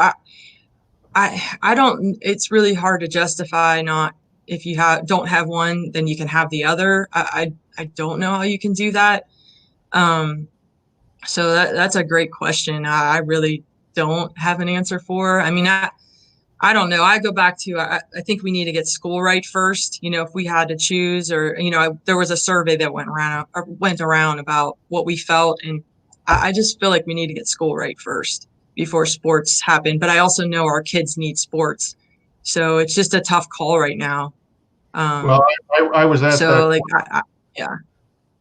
I don't, it's really hard to justify not, if you don't have one, then you can have the other. I don't know how you can do that. So that's a great question. I really don't have an answer for. I mean, I don't know. I go back to, I think we need to get school right first. If we had to choose, or, there was a survey that went around about what we felt. And I just feel like we need to get school right first before sports happen. But I also know our kids need sports. So it's just a tough call right now. Well, I was asked yeah.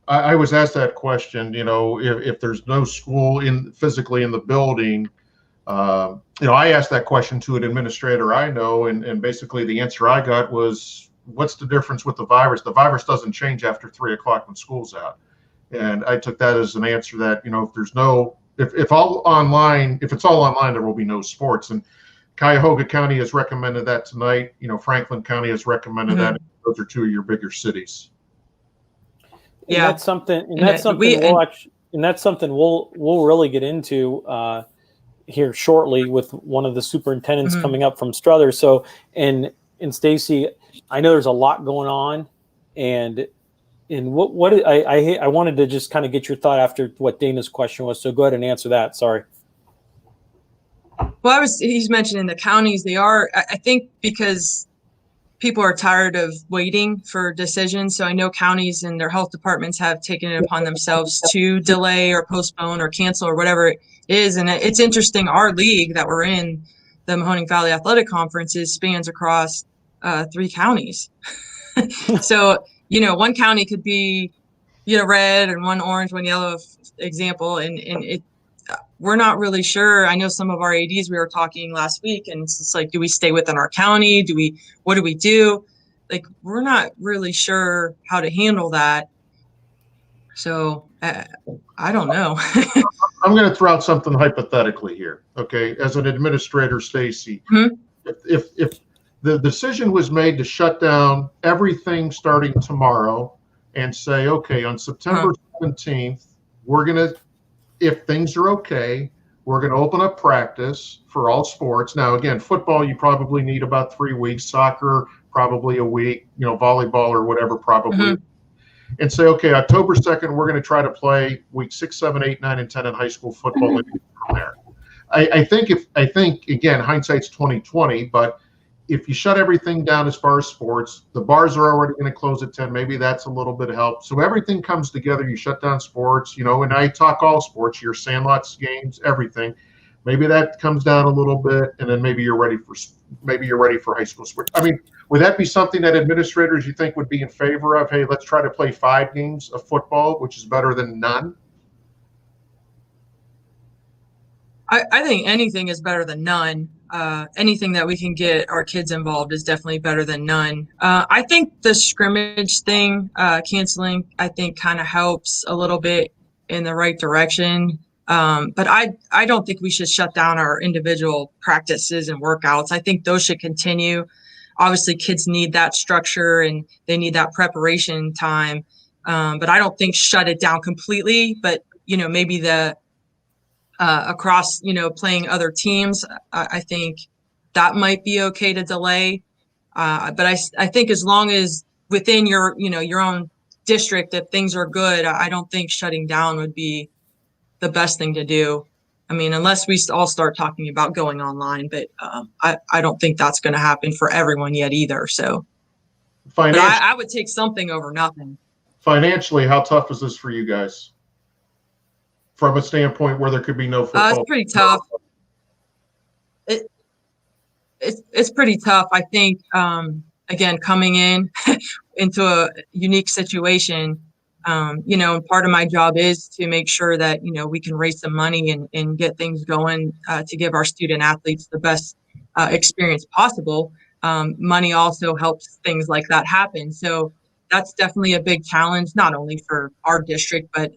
I was asked that question, if there's no school physically in the building, I asked that question to an administrator I know, and basically the answer I got was, what's the difference with the virus? The virus doesn't change after 3 o'clock when school's out. And I took that as an answer that, if it's all online, there will be no sports. And Cuyahoga County has recommended that tonight. Franklin County has recommended that. Those are two of your bigger cities. Yeah, that's something we'll really get into here shortly with one of the superintendents coming up from Struthers. So, and Stacie, I know there's a lot going on, and what I wanted to just kind of get your thought after what Dana's question was. So go ahead and answer that. Sorry. Well, he's mentioning the counties. They are, I think, because people are tired of waiting for decisions. So I know counties and their health departments have taken it upon themselves to delay or postpone or cancel or whatever it is. And it's interesting, our league that we're in, the Mahoning Valley Athletic Conference, spans across 3 counties. So, one county could be, red and one orange, one yellow example. And we're not really sure. I know some of our ADs, we were talking last week, and it's just like, do we stay within our county? What do we do? We're not really sure how to handle that. So I don't know. I'm going to throw out something hypothetically here. Okay. As an administrator, Stacie, if the decision was made to shut down everything starting tomorrow and say, okay, on September 17th, we're going to if things are okay, we're going to open up practice for all sports. Now, again, football, you probably need about 3 weeks. Soccer, probably a week. Volleyball or whatever, probably. And say, okay, October 2nd, we're going to try to play week 6, 7, 8, 9, and 10 in high school football. And from there, I think again, hindsight's 20/20, but if you shut everything down as far as sports, the bars are already going to close at 10. Maybe that's a little bit of help. So everything comes together. You shut down sports, and I talk all sports, your sandlots games, everything. Maybe that comes down a little bit, and then maybe you're ready for high school sports. I mean, would that be something that administrators you think would be in favor of? Hey, let's try to play 5 games of football, which is better than none. I think anything is better than none. Anything that we can get our kids involved is definitely better than none. I think the scrimmage thing, canceling, I think kind of helps a little bit in the right direction. But I don't think we should shut down our individual practices and workouts. I think those should continue. Obviously, kids need that structure and they need that preparation time. But I don't think shut it down completely. But, maybe across, playing other teams, I think that might be okay to delay. But I think as long as within your own district, if things are good, I don't think shutting down would be the best thing to do. I mean, unless we all start talking about going online, but I don't think that's going to happen for everyone yet either. So but I would take something over nothing. Financially, how tough is this for you guys? From a standpoint where there could be no football? It's pretty tough. It's pretty tough. I think, again, coming into a unique situation, and part of my job is to make sure that, we can raise some money and get things going to give our student athletes the best experience possible. Money also helps things like that happen. So that's definitely a big challenge, not only for our district, but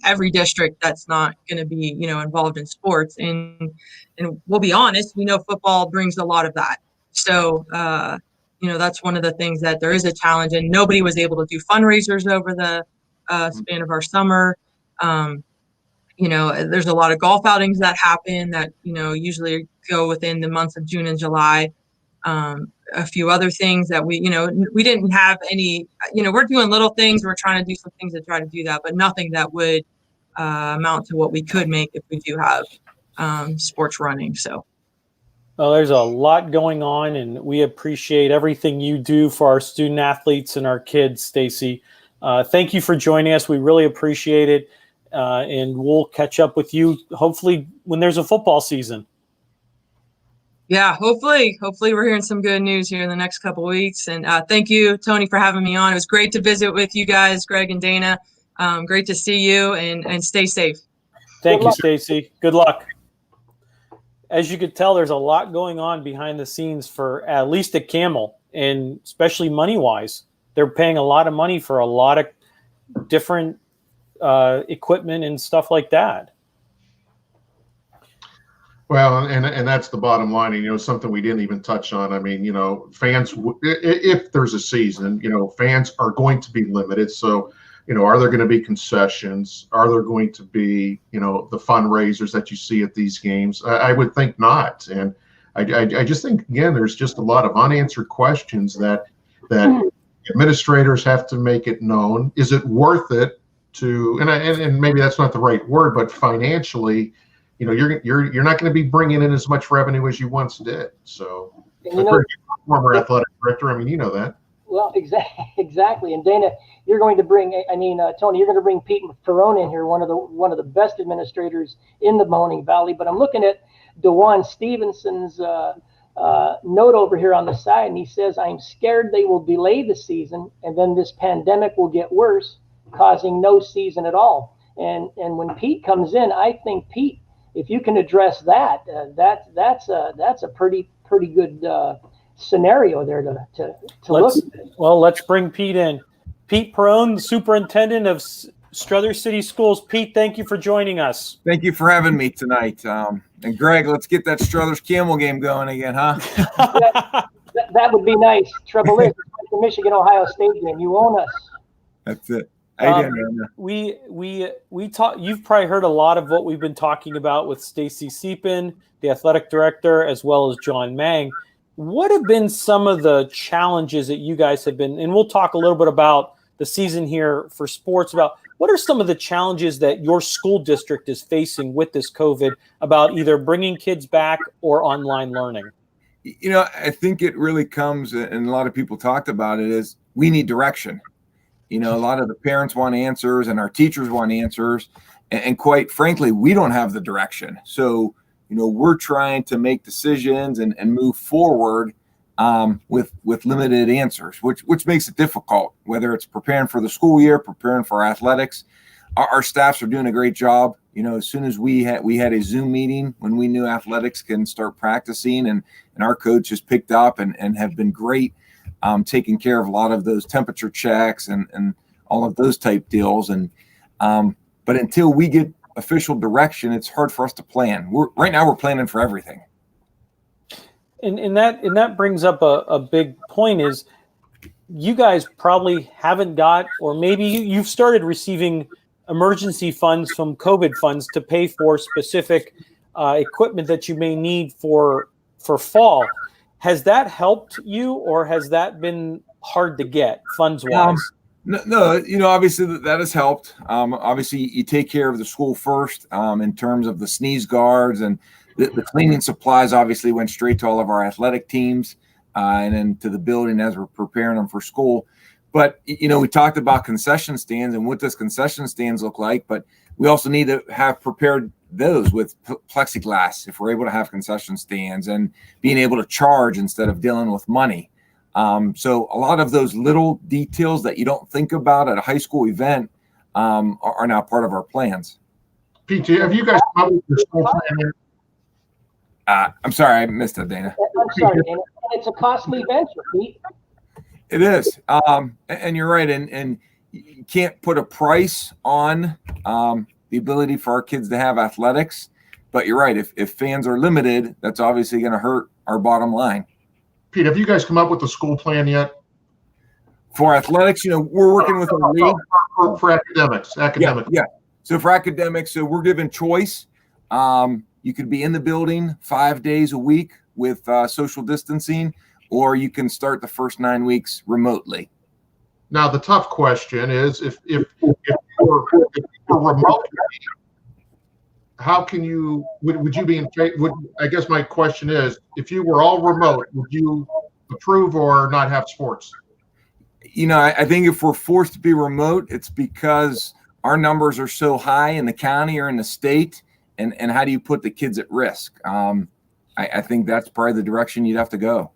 every district that's not going to be, involved in sports. And we'll be honest, we know football brings a lot of that. So, that's one of the things that there is a challenge, and nobody was able to do fundraisers over the span of our summer. There's a lot of golf outings that happen that, usually go within the months of June and July. A few other things that we didn't have any, we're doing little things. We're trying to do some things to try to do that, but nothing that would amount to what we could make if we do have sports running. So. Well, there's a lot going on, and we appreciate everything you do for our student athletes and our kids, Stacie. Thank you for joining us. We really appreciate it, and we'll catch up with you hopefully when there's a football season. Yeah, hopefully we're hearing some good news here in the next couple of weeks. And thank you, Tony, for having me on. It was great to visit with you guys, Greg and Dana. Great to see you, and stay safe. Thank you, Stacie. Good luck. As you could tell, there's a lot going on behind the scenes for at least at Campbell, and especially money-wise. They're paying a lot of money for a lot of different equipment and stuff like that. Well, and that's the bottom line. And, something we didn't even touch on. I mean, fans, if there's a season, fans are going to be limited. So, are there going to be concessions? Are there going to be, the fundraisers that you see at these games? I would think not. And I just think, again, there's just a lot of unanswered questions that administrators have to make it known. Is it worth it to, and maybe that's not the right word, but financially, you're not going to be bringing in as much revenue as you once did. So, former athletic director, you know that. Well, exactly. And Dana, you're going to bring, Tony, you're going to bring Pete Pirone in here, one of the best administrators in the Mahoning Valley. But I'm looking at DeJuan Stevenson's note over here on the side, and he says, "I'm scared they will delay the season, and then this pandemic will get worse, causing no season at all." And when Pete comes in, I think, Pete, if you can address that, that's a pretty good scenario there to look at. Well, let's bring Pete in. Pete Pirone, the superintendent of Struthers City Schools. Pete, thank you for joining us. Thank you for having me tonight. And Greg, let's get that Struthers Campbell game going again, huh? that would be nice. Trouble is, it's like the Michigan-Ohio State game. You own us. That's it. How you doing, Dana? We talk. You've probably heard a lot of what we've been talking about with Stacie Cepin, the athletic director, as well as John Mang. What have been some of the challenges that you guys have been? And we'll talk a little bit about the season here for sports. About what are some of the challenges that your school district is facing with this COVID about either bringing kids back or online learning? You know, I think it really comes, and a lot of people talked about it, is we need direction. You know, a lot of the parents want answers and our teachers want answers. And quite frankly, we don't have the direction. So, you know, we're trying to make decisions and move forward with limited answers, which makes it difficult, whether it's preparing for the school year, preparing for athletics. Our staffs are doing a great job. You know, as soon as we had a Zoom meeting when we knew athletics can start practicing, and our coach has picked up and have been great, taking care of a lot of those temperature checks and all of those type deals. And but until we get official direction, it's hard for us to plan. Right now we're planning for everything. And that brings up a big point is you guys probably haven't got, or maybe you've started receiving emergency funds from COVID funds to pay for specific equipment that you may need for fall. Has that helped you, or has that been hard to get funds wise? No, you know, obviously that has helped. Obviously you take care of the school first in terms of the sneeze guards, and the cleaning supplies obviously went straight to all of our athletic teams and then to the building as we're preparing them for school. But, you know, we talked about concession stands and what does concession stands look like, but we also need to have prepared those with plexiglass if we're able to have concession stands, and being able to charge instead of dealing with money. So a lot of those little details that you don't think about at a high school event are now part of our plans. PT, have you guys come up with your school plan? I'm sorry, I missed that, Dana. I'm sorry, Dana. It's a costly venture, Pete. It is. And you're right. And you can't put a price on the ability for our kids to have athletics. But you're right. If fans are limited, that's obviously going to hurt our bottom line. Pete, have you guys come up with a school plan yet? For athletics, you know, we're working with a league. For academics. Yeah. So for academics, so we're given choice. You could be in the building 5 days a week with social distancing, or you can start the first 9 weeks remotely. Now, the tough question is, if you're remote, how can you? Would you be in? I guess my question is, if you were all remote, would you approve or not have sports? You know, I think if we're forced to be remote, it's because our numbers are so high in the county or in the state, and how do you put the kids at risk? I think that's probably the direction you'd have to go.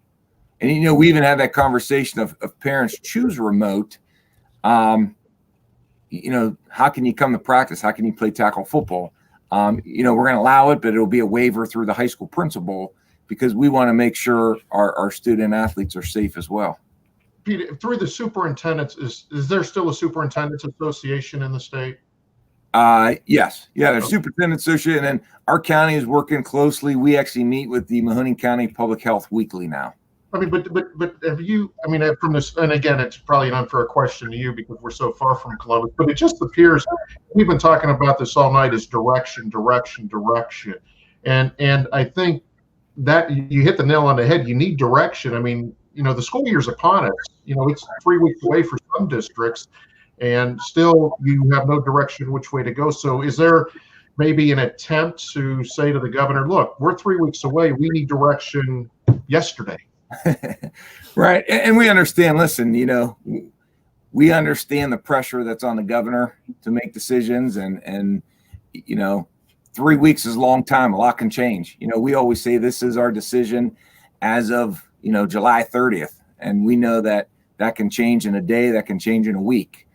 And, you know, we even had that conversation of parents choose remote. You know, how can you come to practice? How can you play tackle football? You know, we're going to allow it, but it'll be a waiver through the high school principal, because we want to make sure our student athletes are safe as well. Peter, through the superintendents, is there still a superintendents association in the state? Yes. Yeah, there's superintendent association, and our county is working closely. We actually meet with the Mahoning County Public Health weekly now. I mean, but have you, I mean, from this, and again, it's probably an unfair question to you because we're so far from Columbus, but it just appears, we've been talking about this all night, is direction. And I think that you hit the nail on the head. You need direction. I mean, you know, the school year's upon us. You know, it's 3 weeks away for some districts, and still you have no direction which way to go. So is there maybe an attempt to say to the governor, look, we're 3 weeks away. We need direction yesterday. Right. And we understand, listen, you know, we understand the pressure that's on the governor to make decisions, and, you know, 3 weeks is a long time. A lot can change. You know, we always say this is our decision as of, you know, July 30th. And we know that can change in a day, that can change in a week.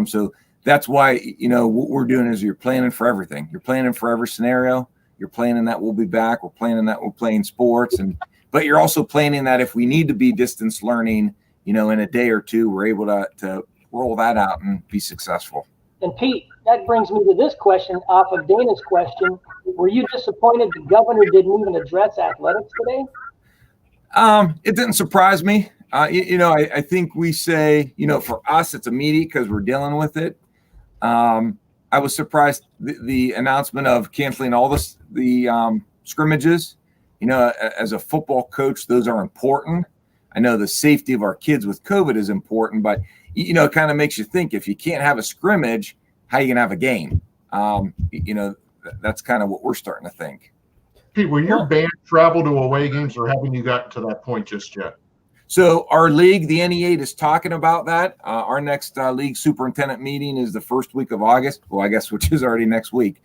So that's why, you know, what we're doing is you're planning for everything. You're planning for every scenario. You're planning that we'll be back. We're planning that we're playing sports, but you're also planning that if we need to be distance learning, you know, in a day or two, we're able to roll that out and be successful. And Pete, that brings me to this question off of Dana's question. Were you disappointed the governor didn't even address athletics today? It didn't surprise me. I think we say, for us, it's immediate because we're dealing with it. I was surprised the announcement of canceling all the scrimmages. As a football coach, those are important. I know the safety of our kids with COVID is important, but it kind of makes you think, if you can't have a scrimmage, how are you gonna have a game? That's kind of what we're starting to think. Pete, will your band travel to away games, or haven't you gotten to that point just yet? So our league, the NE8, is talking about that. Our next league superintendent meeting is the first week of August. Well, I guess, which is already next week.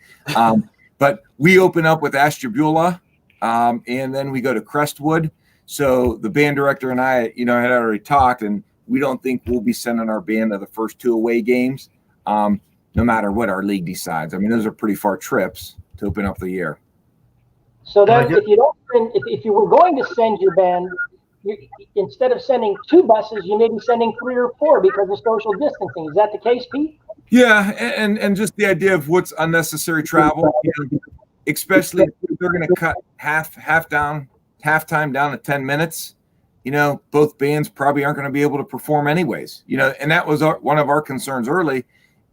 But we open up with Ashtabula, and then we go to Crestwood. So the band director and I, had already talked, and we don't think we'll be sending our band to the first 2 away games, no matter what our league decides. I mean, those are pretty far trips to open up the year. So that if you were going to send your band, instead of sending 2 buses, you may be sending 3 or 4 because of social distancing. Is that the case, Pete? Yeah, and just the idea of what's unnecessary travel, especially if they're going to cut halftime down to 10 minutes. Both bands probably aren't going to be able to perform anyways. And that was one of our concerns early.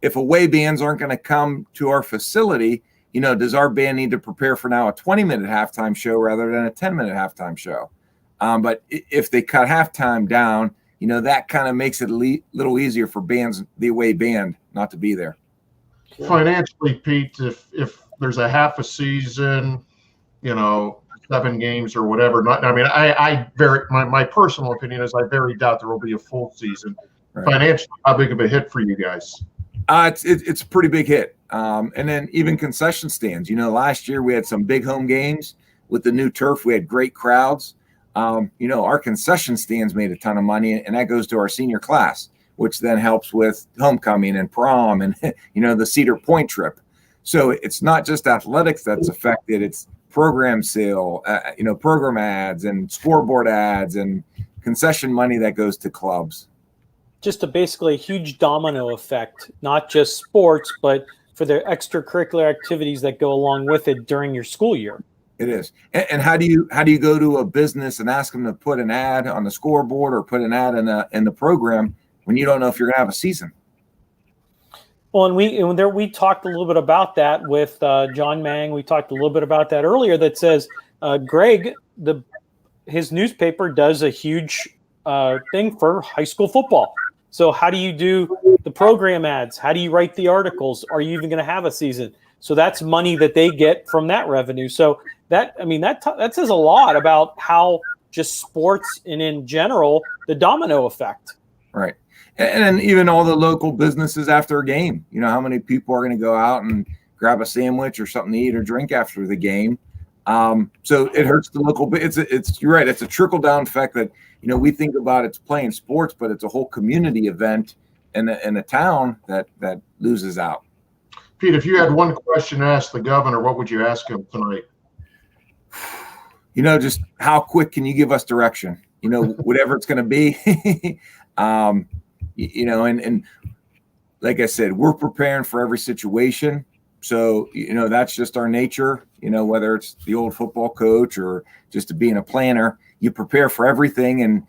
If away bands aren't going to come to our facility, does our band need to prepare for now a 20-minute halftime show rather than a 10-minute halftime show? But if they cut halftime down, that kind of makes it a little easier for bands, the away band, not to be there. Financially, Pete, if there's a half a season, 7 games or whatever. My personal opinion is I very doubt there will be a full season. Right. Financially, how big of a hit for you guys? It's a pretty big hit. And then even concession stands. Last year we had some big home games with the new turf. We had great crowds. Our concession stands made a ton of money, and that goes to our senior class, which then helps with homecoming and prom and, the Cedar Point trip. So it's not just athletics that's affected. It's program sale, program ads and scoreboard ads and concession money that goes to clubs. Just basically a huge domino effect, not just sports, but for the extracurricular activities that go along with it during your school year. It is. And how do you go to a business and ask them to put an ad on the scoreboard or put an ad in the program when you don't know if you're going to have a season? Well, and we talked a little bit about that with John Mang. We talked a little bit about that earlier. That says Greg, his newspaper does a huge thing for high school football. So how do you do the program ads? How do you write the articles? Are you even going to have a season? So that's money that they get from that revenue. So that says a lot about how just sports and in general, the domino effect. Right. And even all the local businesses after a game, how many people are going to go out and grab a sandwich or something to eat or drink after the game. So it hurts the local. You're right. It's a trickle down effect that, we think about it's playing sports, but it's a whole community event in a town that loses out. Pete, if you had one question to ask the governor, what would you ask him tonight? Just how quick can you give us direction? Whatever it's going to be. And like I said, we're preparing for every situation. So, that's just our nature, whether it's the old football coach or just being a planner, you prepare for everything and,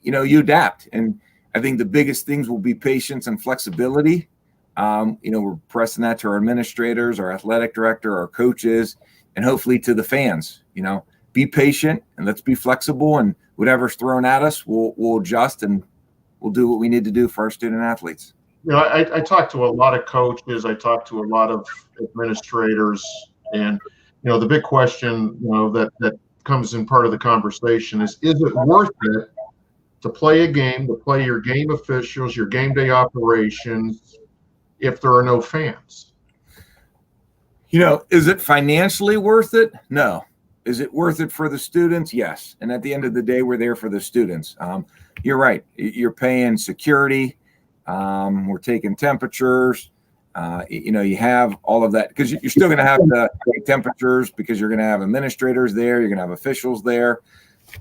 you adapt. And I think the biggest things will be patience and flexibility. We're pressing that to our administrators, our athletic director, our coaches, and hopefully to the fans. Be patient and let's be flexible, and whatever's thrown at us, we'll adjust and we'll do what we need to do for our student athletes. I talked to a lot of coaches. I talked to a lot of administrators, and the big question that comes in part of the conversation is it worth it to play a game, to play your game officials, your game day operations, if there are no fans? Is it financially worth it? No. Is it worth it for the students? Yes. And at the end of the day, we're there for the students. You're right. You're paying security. We're taking temperatures. You have all of that because you're still going to have to take temperatures because you're going to have administrators there. You're going to have officials there.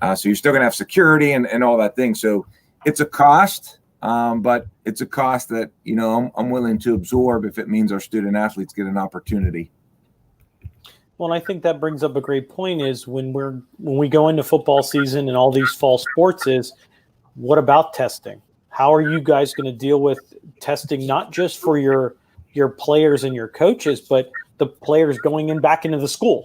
So you're still going to have security and all that thing. So it's a cost, but it's a cost that, I'm willing to absorb if it means our student athletes get an opportunity. Well, and I think that brings up a great point is when we go into football season and all these fall sports is what about testing? How are you guys going to deal with testing, not just for your players and your coaches, but the players going back into the school?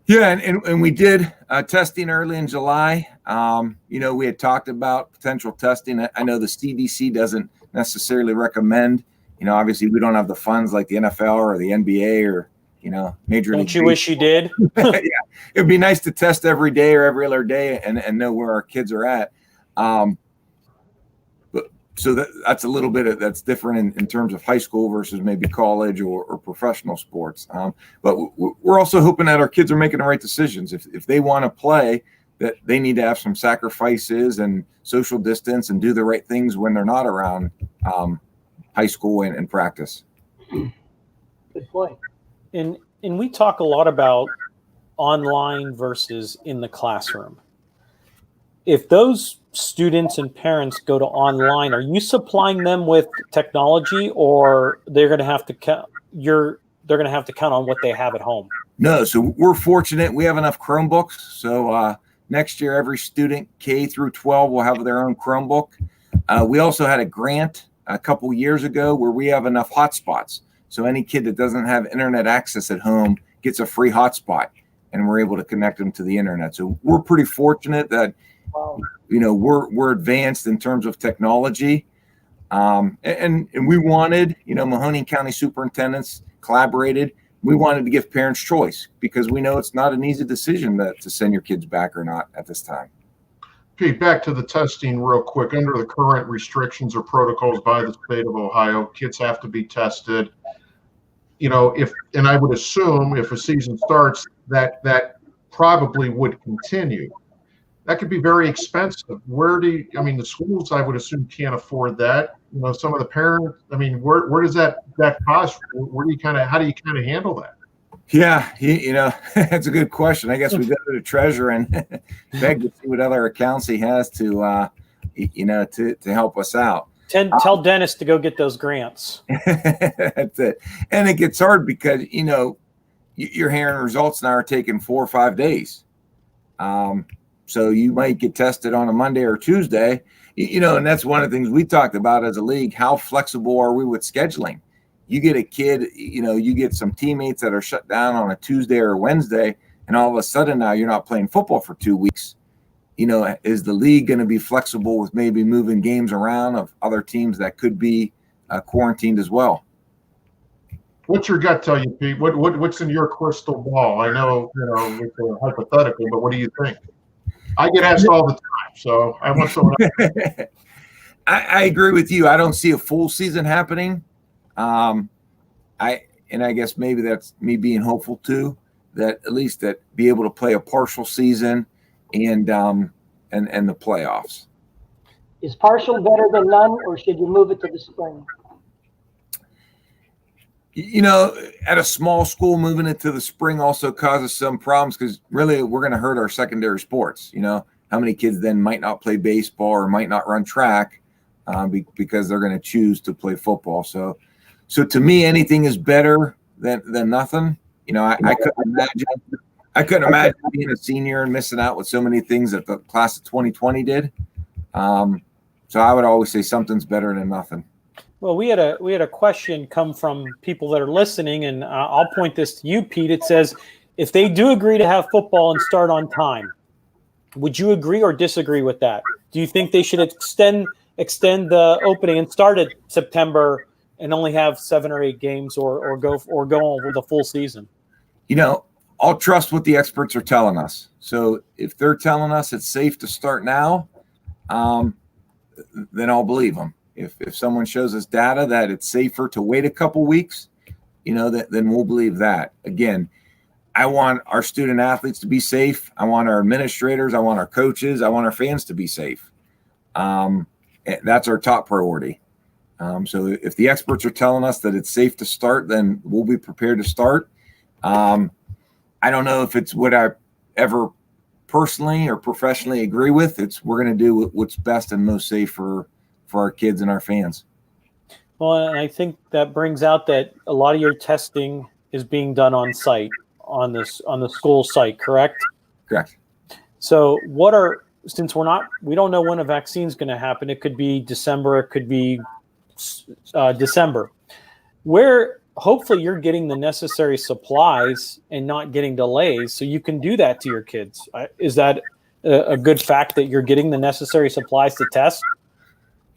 Yeah, and we did testing early in July. We had talked about potential testing. I know the CDC doesn't necessarily recommend. Obviously we don't have the funds like the NFL or the NBA or Major League. Don't you wish you did? Yeah, it'd be nice to test every day or every other day and know where our kids are at. So that's a little bit that's different in terms of high school versus maybe college or professional sports. But we're also hoping that our kids are making the right decisions. If they want to play, that they need to have some sacrifices and social distance and do the right things when they're not around high school and practice. Good point. And we talk a lot about online versus in the classroom. If those students and parents go to online, are you supplying them with technology, or they're going to have to count? They're going to have to count on what they have at home? No, so we're fortunate. We have enough Chromebooks. So next year, every student K through 12 will have their own Chromebook. We also had a grant a couple years ago where we have enough hotspots. So any kid that doesn't have internet access at home gets a free hotspot, and we're able to connect them to the internet. So we're pretty fortunate that we're advanced in terms of technology. And we wanted, Mahoning County superintendents collaborated. We wanted to give parents choice because we know it's not an easy decision to send your kids back or not at this time. Okay, back to the testing real quick. Under the current restrictions or protocols by the state of Ohio, kids have to be tested. And I would assume if a season starts that probably would continue. That could be very expensive. The schools, I would assume, can't afford that. Some of the parents, where does that cost? How do you kind of handle that? Yeah, that's a good question. I guess we go to the treasurer and beg to see what other accounts he has to help us out. Tell Dennis to go get those grants. That's it. And it gets hard because, you're hearing results now are taking 4 or 5 days. So you might get tested on a Monday or Tuesday, and that's one of the things we talked about as a league. How flexible are we with scheduling? You get a kid, you get some teammates that are shut down on a Tuesday or Wednesday, and all of a sudden now you're not playing football for 2 weeks. Is the league going to be flexible with maybe moving games around of other teams that could be quarantined as well? What's your gut tell you, Pete? What's in your crystal ball? I know, it's a hypothetical, but what do you think? I get asked all the time, so I want someone else. I agree with you. I don't see a full season happening. I guess maybe that's me being hopeful too, that at least that be able to play a partial season and the playoffs. Is partial better than none, or should you move it to the spring? At a small school, moving it to the spring also causes some problems because really we're going to hurt our secondary sports. How many kids then might not play baseball or might not run track because they're going to choose to play football. So to me, anything is better than nothing. I couldn't imagine being a senior and missing out with so many things that the class of 2020 did. So I would always say something's better than nothing. Well, we had a question come from people that are listening, and I'll point this to you, Pete. It says, if they do agree to have football and start on time, would you agree or disagree with that? Do you think they should extend the opening and start at September and only have 7 or 8 games, or go over the full season? I'll trust what the experts are telling us. So if they're telling us it's safe to start now, then I'll believe them. If someone shows us data that it's safer to wait a couple weeks, then we'll believe that. Again, I want our student athletes to be safe. I want our administrators. I want our coaches. I want our fans to be safe. That's our top priority. So if the experts are telling us that it's safe to start, then we'll be prepared to start. I don't know if it's what I ever personally or professionally agree with. We're going to do what's best and most safe for our kids and our fans. Well, and I think that brings out that a lot of your testing is being done on site, on the school site, correct? Correct. So what are since we don't know when a vaccine is going to happen. It could be December. It could be December, where hopefully you're getting the necessary supplies and not getting delays so you can do that to your kids. Is that a good fact that you're getting the necessary supplies to test?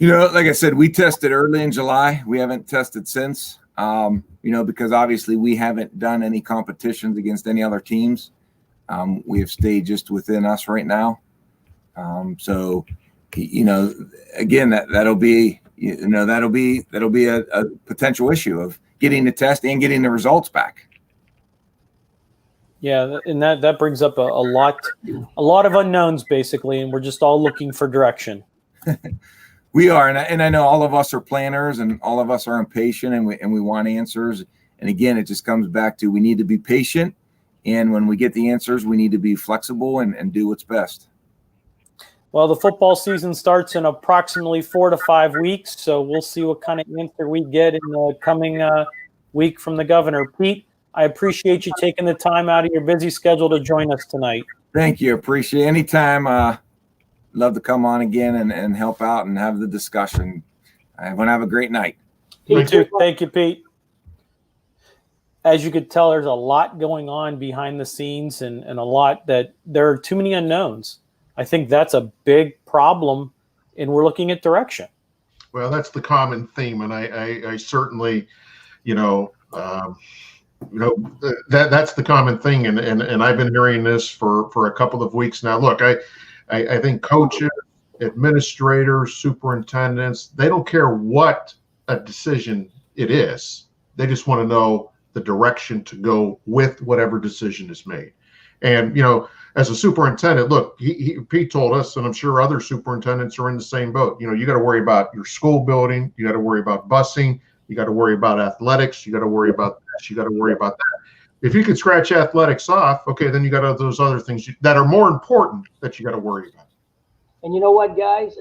Like I said, we tested early in July. We haven't tested since, because obviously we haven't done any competitions against any other teams. We have stayed just within us right now. So, again, that'll be a potential issue of getting the test and getting the results back. Yeah, and that brings up a lot of unknowns basically, and we're just all looking for direction. We are, and I know all of us are planners, and all of us are impatient, and we want answers. And again, it just comes back to we need to be patient, and when we get the answers, we need to be flexible and do what's best. Well, the football season starts in approximately 4 to 5 weeks, so we'll see what kind of answer we get in the coming week from the governor. Pete, I appreciate you taking the time out of your busy schedule to join us tonight. Thank you. Appreciate it. Anytime. Love to come on again and help out and have the discussion. I want to have a great night. You too. Thank you, Pete. As you could tell, there's a lot going on behind the scenes and a lot that there are too many unknowns. I think that's a big problem, and we're looking at direction. Well, that's the common theme, and I certainly, that's the common thing, and I've been hearing this for a couple of weeks now. Look, I think coaches, administrators, superintendents, they don't care what a decision it is. They just want to know the direction to go with whatever decision is made. And, as a superintendent, look, Pete told us, and I'm sure other superintendents are in the same boat. You got to worry about your school building. You got to worry about busing. You got to worry about athletics. You got to worry about this. You got to worry about that. If you could scratch athletics off, okay, then you got those other things that are more important that you got to worry about. And you know what, guys?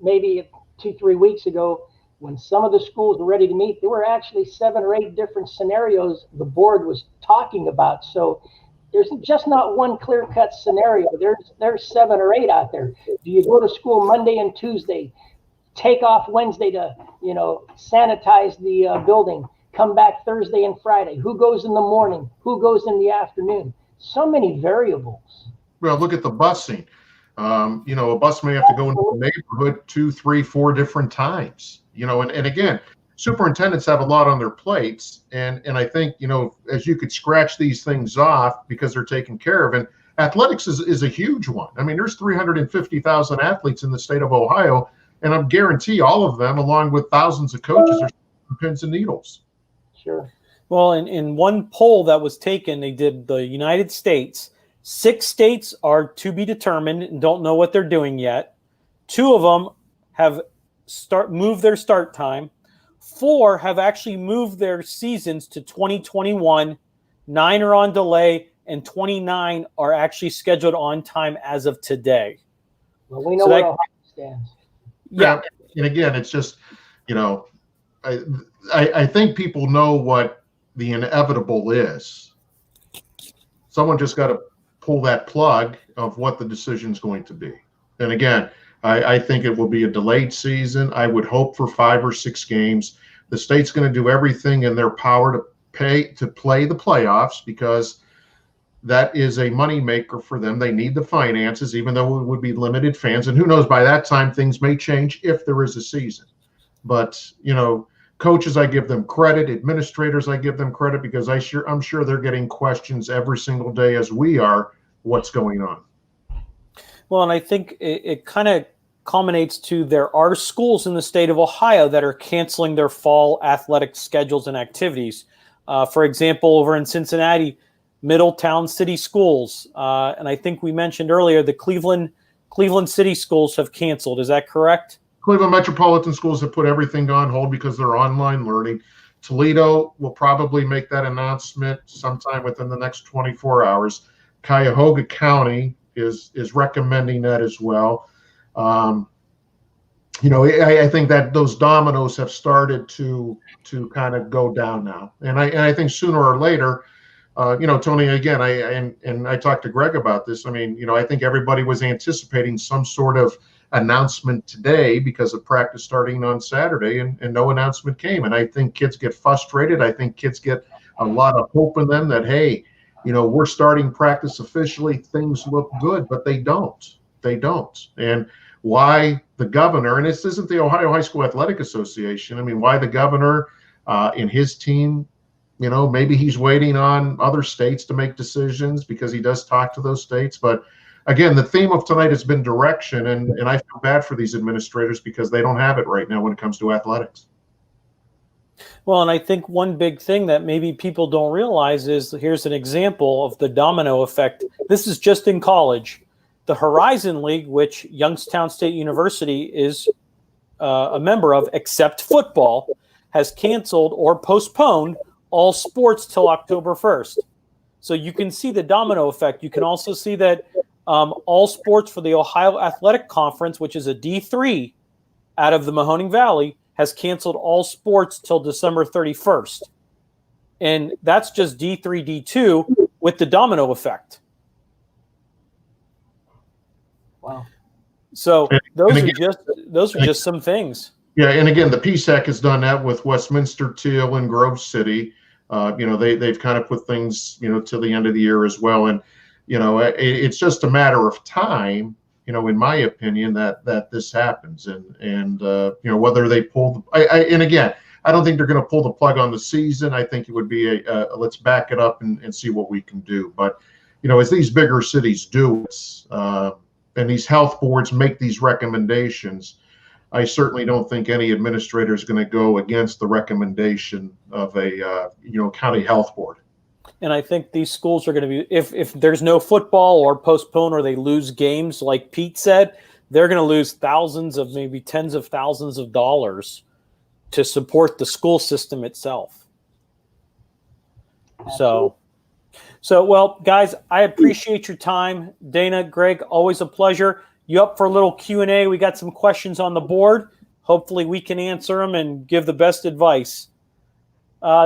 Maybe 2-3 weeks ago, when some of the schools were ready to meet, there were actually 7 or 8 different scenarios the board was talking about. So there's just not one clear-cut scenario. There's 7 or 8 out there. Do you go to school Monday and Tuesday, take off Wednesday to, sanitize the building, come back Thursday and Friday? Who goes in the morning? Who goes in the afternoon? So many variables. Well, look at the busing. A bus may have to go into the neighborhood 2, 3, 4 different times. And again, superintendents have a lot on their plates, and I think as you could scratch these things off because they're taken care of. And athletics is a huge one. I mean, there's 350,000 athletes in the state of Ohio, and I guarantee all of them, along with thousands of coaches, are pins and needles. Sure. Well, in one poll that was taken, they did the United States. 6 states are to be determined and don't know what they're doing yet. 2 of them have moved their start time. 4 have actually moved their seasons to 2021. 9 are on delay, and 29 are actually scheduled on time as of today. Well, we know where Ohio stands. Yeah. And again, it's just, I think people know what the inevitable is. Someone just got to pull that plug of what the decision is going to be. And again, I think it will be a delayed season. I would hope for 5 or 6 games. The state's going to do everything in their power to play the playoffs, because that is a moneymaker for them. They need the finances, even though it would be limited fans. And who knows, by that time, things may change if there is a season. But, coaches, I give them credit. Administrators, I give them credit, because I'm sure they're getting questions every single day, as we are, what's going on. Well, and I think it kind of culminates to there are schools in the state of Ohio that are canceling their fall athletic schedules and activities. For example, over in Cincinnati, Middletown City Schools, and I think we mentioned earlier the Cleveland City Schools have canceled. Is that correct? Cleveland Metropolitan Schools have put everything on hold because they're online learning. Toledo will probably make that announcement sometime within the next 24 hours. Cuyahoga County is recommending that as well. I think that those dominoes have started to kind of go down now, and I think sooner or later, Tony, again, I talked to Greg about this. I mean, I think everybody was anticipating some sort of announcement today because of practice starting on Saturday, and no announcement came. And I think kids get frustrated. I think kids get a lot of hope in them that, hey, we're starting practice officially. Things look good, but they don't. They don't. And why the governor, and this isn't the Ohio High School Athletic Association. I mean, why the governor and his team, maybe he's waiting on other states to make decisions because he does talk to those states. But again, the theme of tonight has been direction, and I feel bad for these administrators because they don't have it right now when it comes to athletics. Well, and I think one big thing that maybe people don't realize is, here's an example of the domino effect. This is just in college. The Horizon League, which Youngstown State University is a member of, except football, has canceled or postponed all sports till October 1st. So you can see the domino effect. You can also see that all sports for the Ohio Athletic Conference, which is a D3 out of the Mahoning Valley, has canceled all sports till December 31st. And that's just D3, D2 with the domino effect. Wow. So those are just some things. Yeah, and again, the PSAC has done that with Westminster, Teal, and Grove City. They've kind of put things, till the end of the year as well. And, it's just a matter of time, in my opinion, that this happens. And whether they pull, and again, I don't think they're going to pull the plug on the season. I think it would be let's back it up and see what we can do. But, as these bigger cities do it, and these health boards make these recommendations, I certainly don't think any administrator is going to go against the recommendation of a county health board. And I think these schools are going to be, if there's no football or postpone or they lose games, like Pete said, they're going to lose thousands of, maybe tens of thousands of dollars to support the school system itself. So, well, guys, I appreciate your time. Dana, Greg, always a pleasure. You up for a little Q&A? We got some questions on the board. Hopefully we can answer them and give the best advice.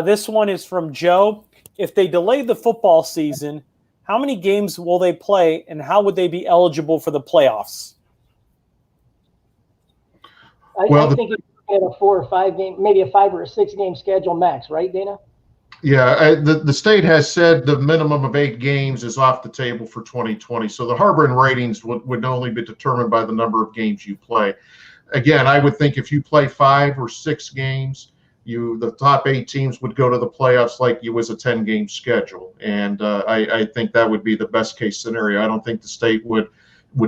This one is from Joe. If they delay the football season, how many games will they play, and how would they be eligible for the playoffs? I think it's at a 4 or 5 game, maybe a 5 or a 6 game schedule max, right, Dana? Yeah, the state has said the minimum of 8 games is off the table for 2020. So the Harbor ratings would only be determined by the number of games you play. Again, I would think if you play 5 or 6 games, the top 8 teams would go to the playoffs like you was a 10-game schedule. And I think that would be the best case scenario. I don't think the state would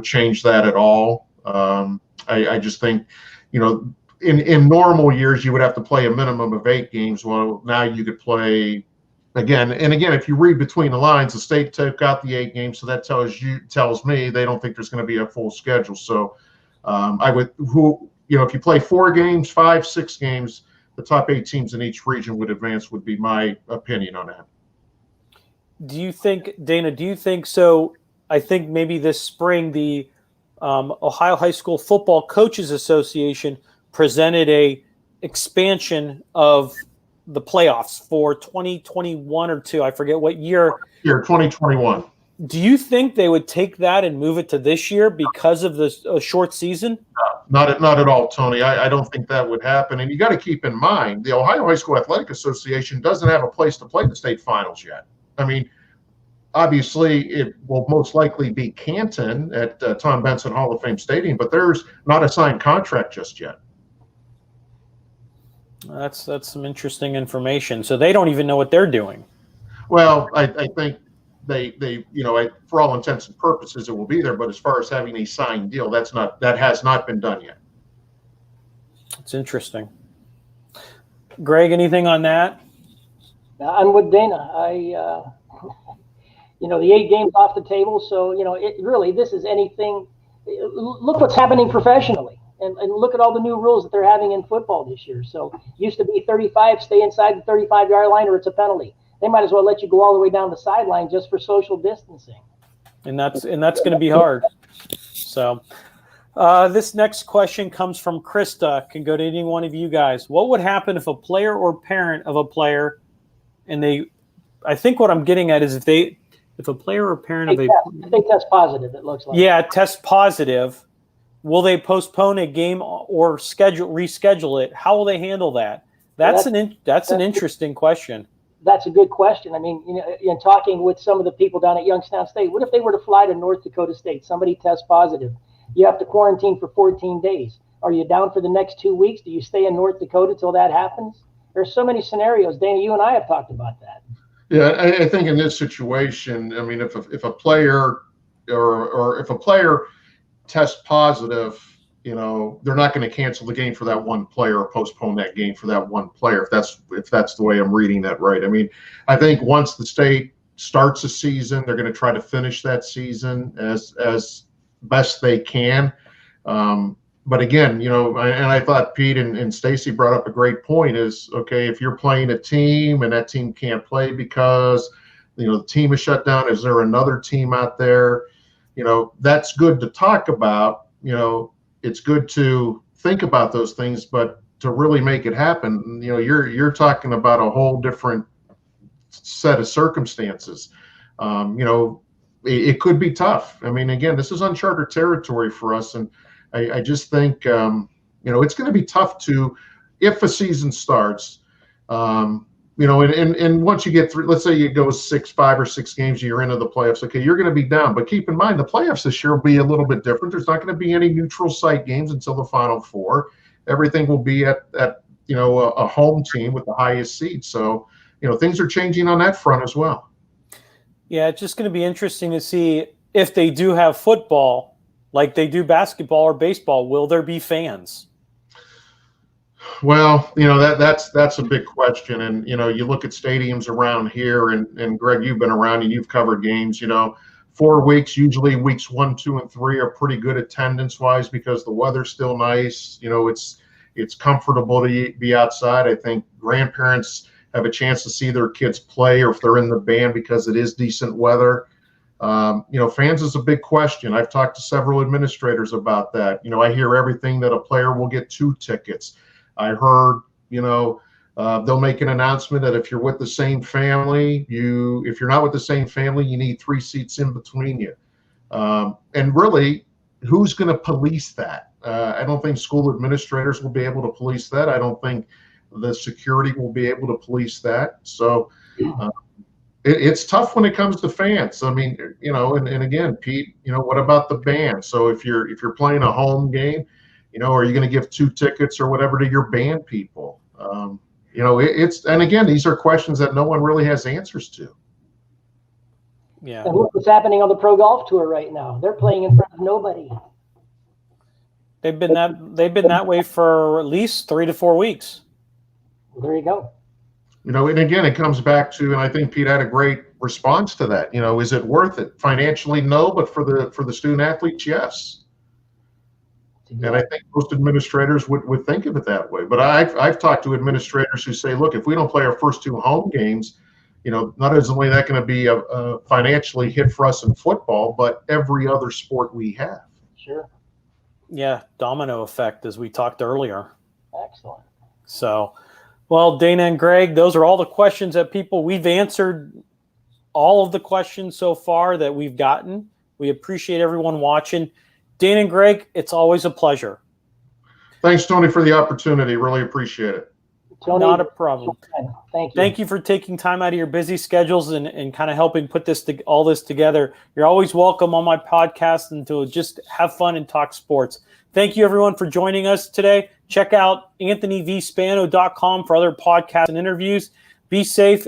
change that at all. I just think, in normal years, you would have to play a minimum of 8 games. Well, now you could play again. And again, if you read between the lines, the state took out the 8 games. So that tells me they don't think there's going to be a full schedule. So if you play 4 games, 5, 6 games, the top 8 teams in each region would advance, would be my opinion on that. Do you think, Dana, so? I think maybe this spring, the Ohio High School Football Coaches Association presented a expansion of the playoffs for 2021 or 2. I forget what year. Year 2021. Do you think they would take that and move it to this year because of the short season? Not at all, Tony. I don't think that would happen. And you got to keep in mind, the Ohio High School Athletic Association doesn't have a place to play the state finals yet. I mean, obviously, it will most likely be Canton at Tom Benson Hall of Fame Stadium, but there's not a signed contract just yet. That's some interesting information. So they don't even know what they're doing. Well, I think they for all intents and purposes, it will be there. But as far as having a signed deal, that has not been done yet. It's interesting. Greg, anything on that? I'm with Dana. The 8 games off the table. So, this is anything. Look what's happening professionally. And look at all the new rules that they're having in football this year. So used to be 35, stay inside the 35-yard line or it's a penalty. They might as well let you go all the way down the sideline just for social distancing. And that's going to be hard. So this next question comes from Krista. Can go to any one of you guys. What would happen if a player or parent of a player and they I think what I'm getting at is if a player or parent of if they test positive, it looks like. Yeah, test positive, will they postpone a game or reschedule it? How will they handle that? That's an interesting question. That's a good question. I mean, in talking with some of the people down at Youngstown State, what if they were to fly to North Dakota State? Somebody tests positive. You have to quarantine for 14 days. Are you down for the next 2 weeks? Do you stay in North Dakota till that happens? There's so many scenarios. Dana, you and I have talked about that. Yeah, I think in this situation, I mean, if a player or if a player tests positive, they're not going to cancel the game for that one player or postpone that game for that one player. If that's the way I'm reading that right. I mean, I think once the state starts a season, they're going to try to finish that season as best they can. But again, and I thought Pete and Stacie brought up a great point is, okay, if you're playing a team and that team can't play because, the team is shut down, is there another team out there? That's good to talk about. It's good to think about those things, but to really make it happen, you're talking about a whole different set of circumstances. It could be tough. I mean, again, this is uncharted territory for us, and I just think it's going to be tough if a season starts. And once you get through, let's say you go 5 or 6 games, you're into the playoffs. Okay, you're going to be down, but keep in mind the playoffs this year will be a little bit different. There's not going to be any neutral site games until the Final Four. Everything will be at a home team with the highest seed. So things are changing on that front as well. Yeah, it's just going to be interesting to see if they do have football like they do basketball or baseball. Will there be fans? Well, that's a big question. And, you look at stadiums around here and Greg, you've been around and you've covered games, 4 weeks, usually weeks 1, 2, and 3 are pretty good attendance wise because the weather's still nice. It's comfortable to be outside. I think grandparents have a chance to see their kids play or if they're in the band because it is decent weather. Fans is a big question. I've talked to several administrators about that. I hear everything that a player will get 2 tickets. I heard, they'll make an announcement that if you're with the same family, if you're not with the same family, you need 3 seats in between you. And really, who's going to police that? I don't think school administrators will be able to police that. I don't think the security will be able to police that. So it's tough when it comes to fans. I mean, and again, Pete, what about the band? So if you're playing a home game, are you going to give 2 tickets or whatever to your band people? And again, these are questions that no one really has answers to. Yeah. And look what's happening on the Pro Golf Tour right now. They're playing in front of nobody. They've been that way for at least 3 to 4 weeks. Well, there you go. And again, it comes back to, and I think Pete had a great response to that. Is it worth it? Financially, no, but for the student athletes, yes. And I think most administrators would think of it that way. But I've talked to administrators who say, look, if we don't play our first 2 home games, not only that going to be a financially hit for us in football, but every other sport we have. Sure. Yeah, domino effect, as we talked earlier. Excellent. So, well, Dana and Greg, those are all the questions that we've answered all of the questions so far that we've gotten. We appreciate everyone watching. Dana and Greg, it's always a pleasure. Thanks, Tony, for the opportunity. Really appreciate it. Tony, not a problem. Thank you. Thank you for taking time out of your busy schedules and kind of helping put all this together. You're always welcome on my podcast and to just have fun and talk sports. Thank you, everyone, for joining us today. Check out AnthonyVspano.com for other podcasts and interviews. Be safe.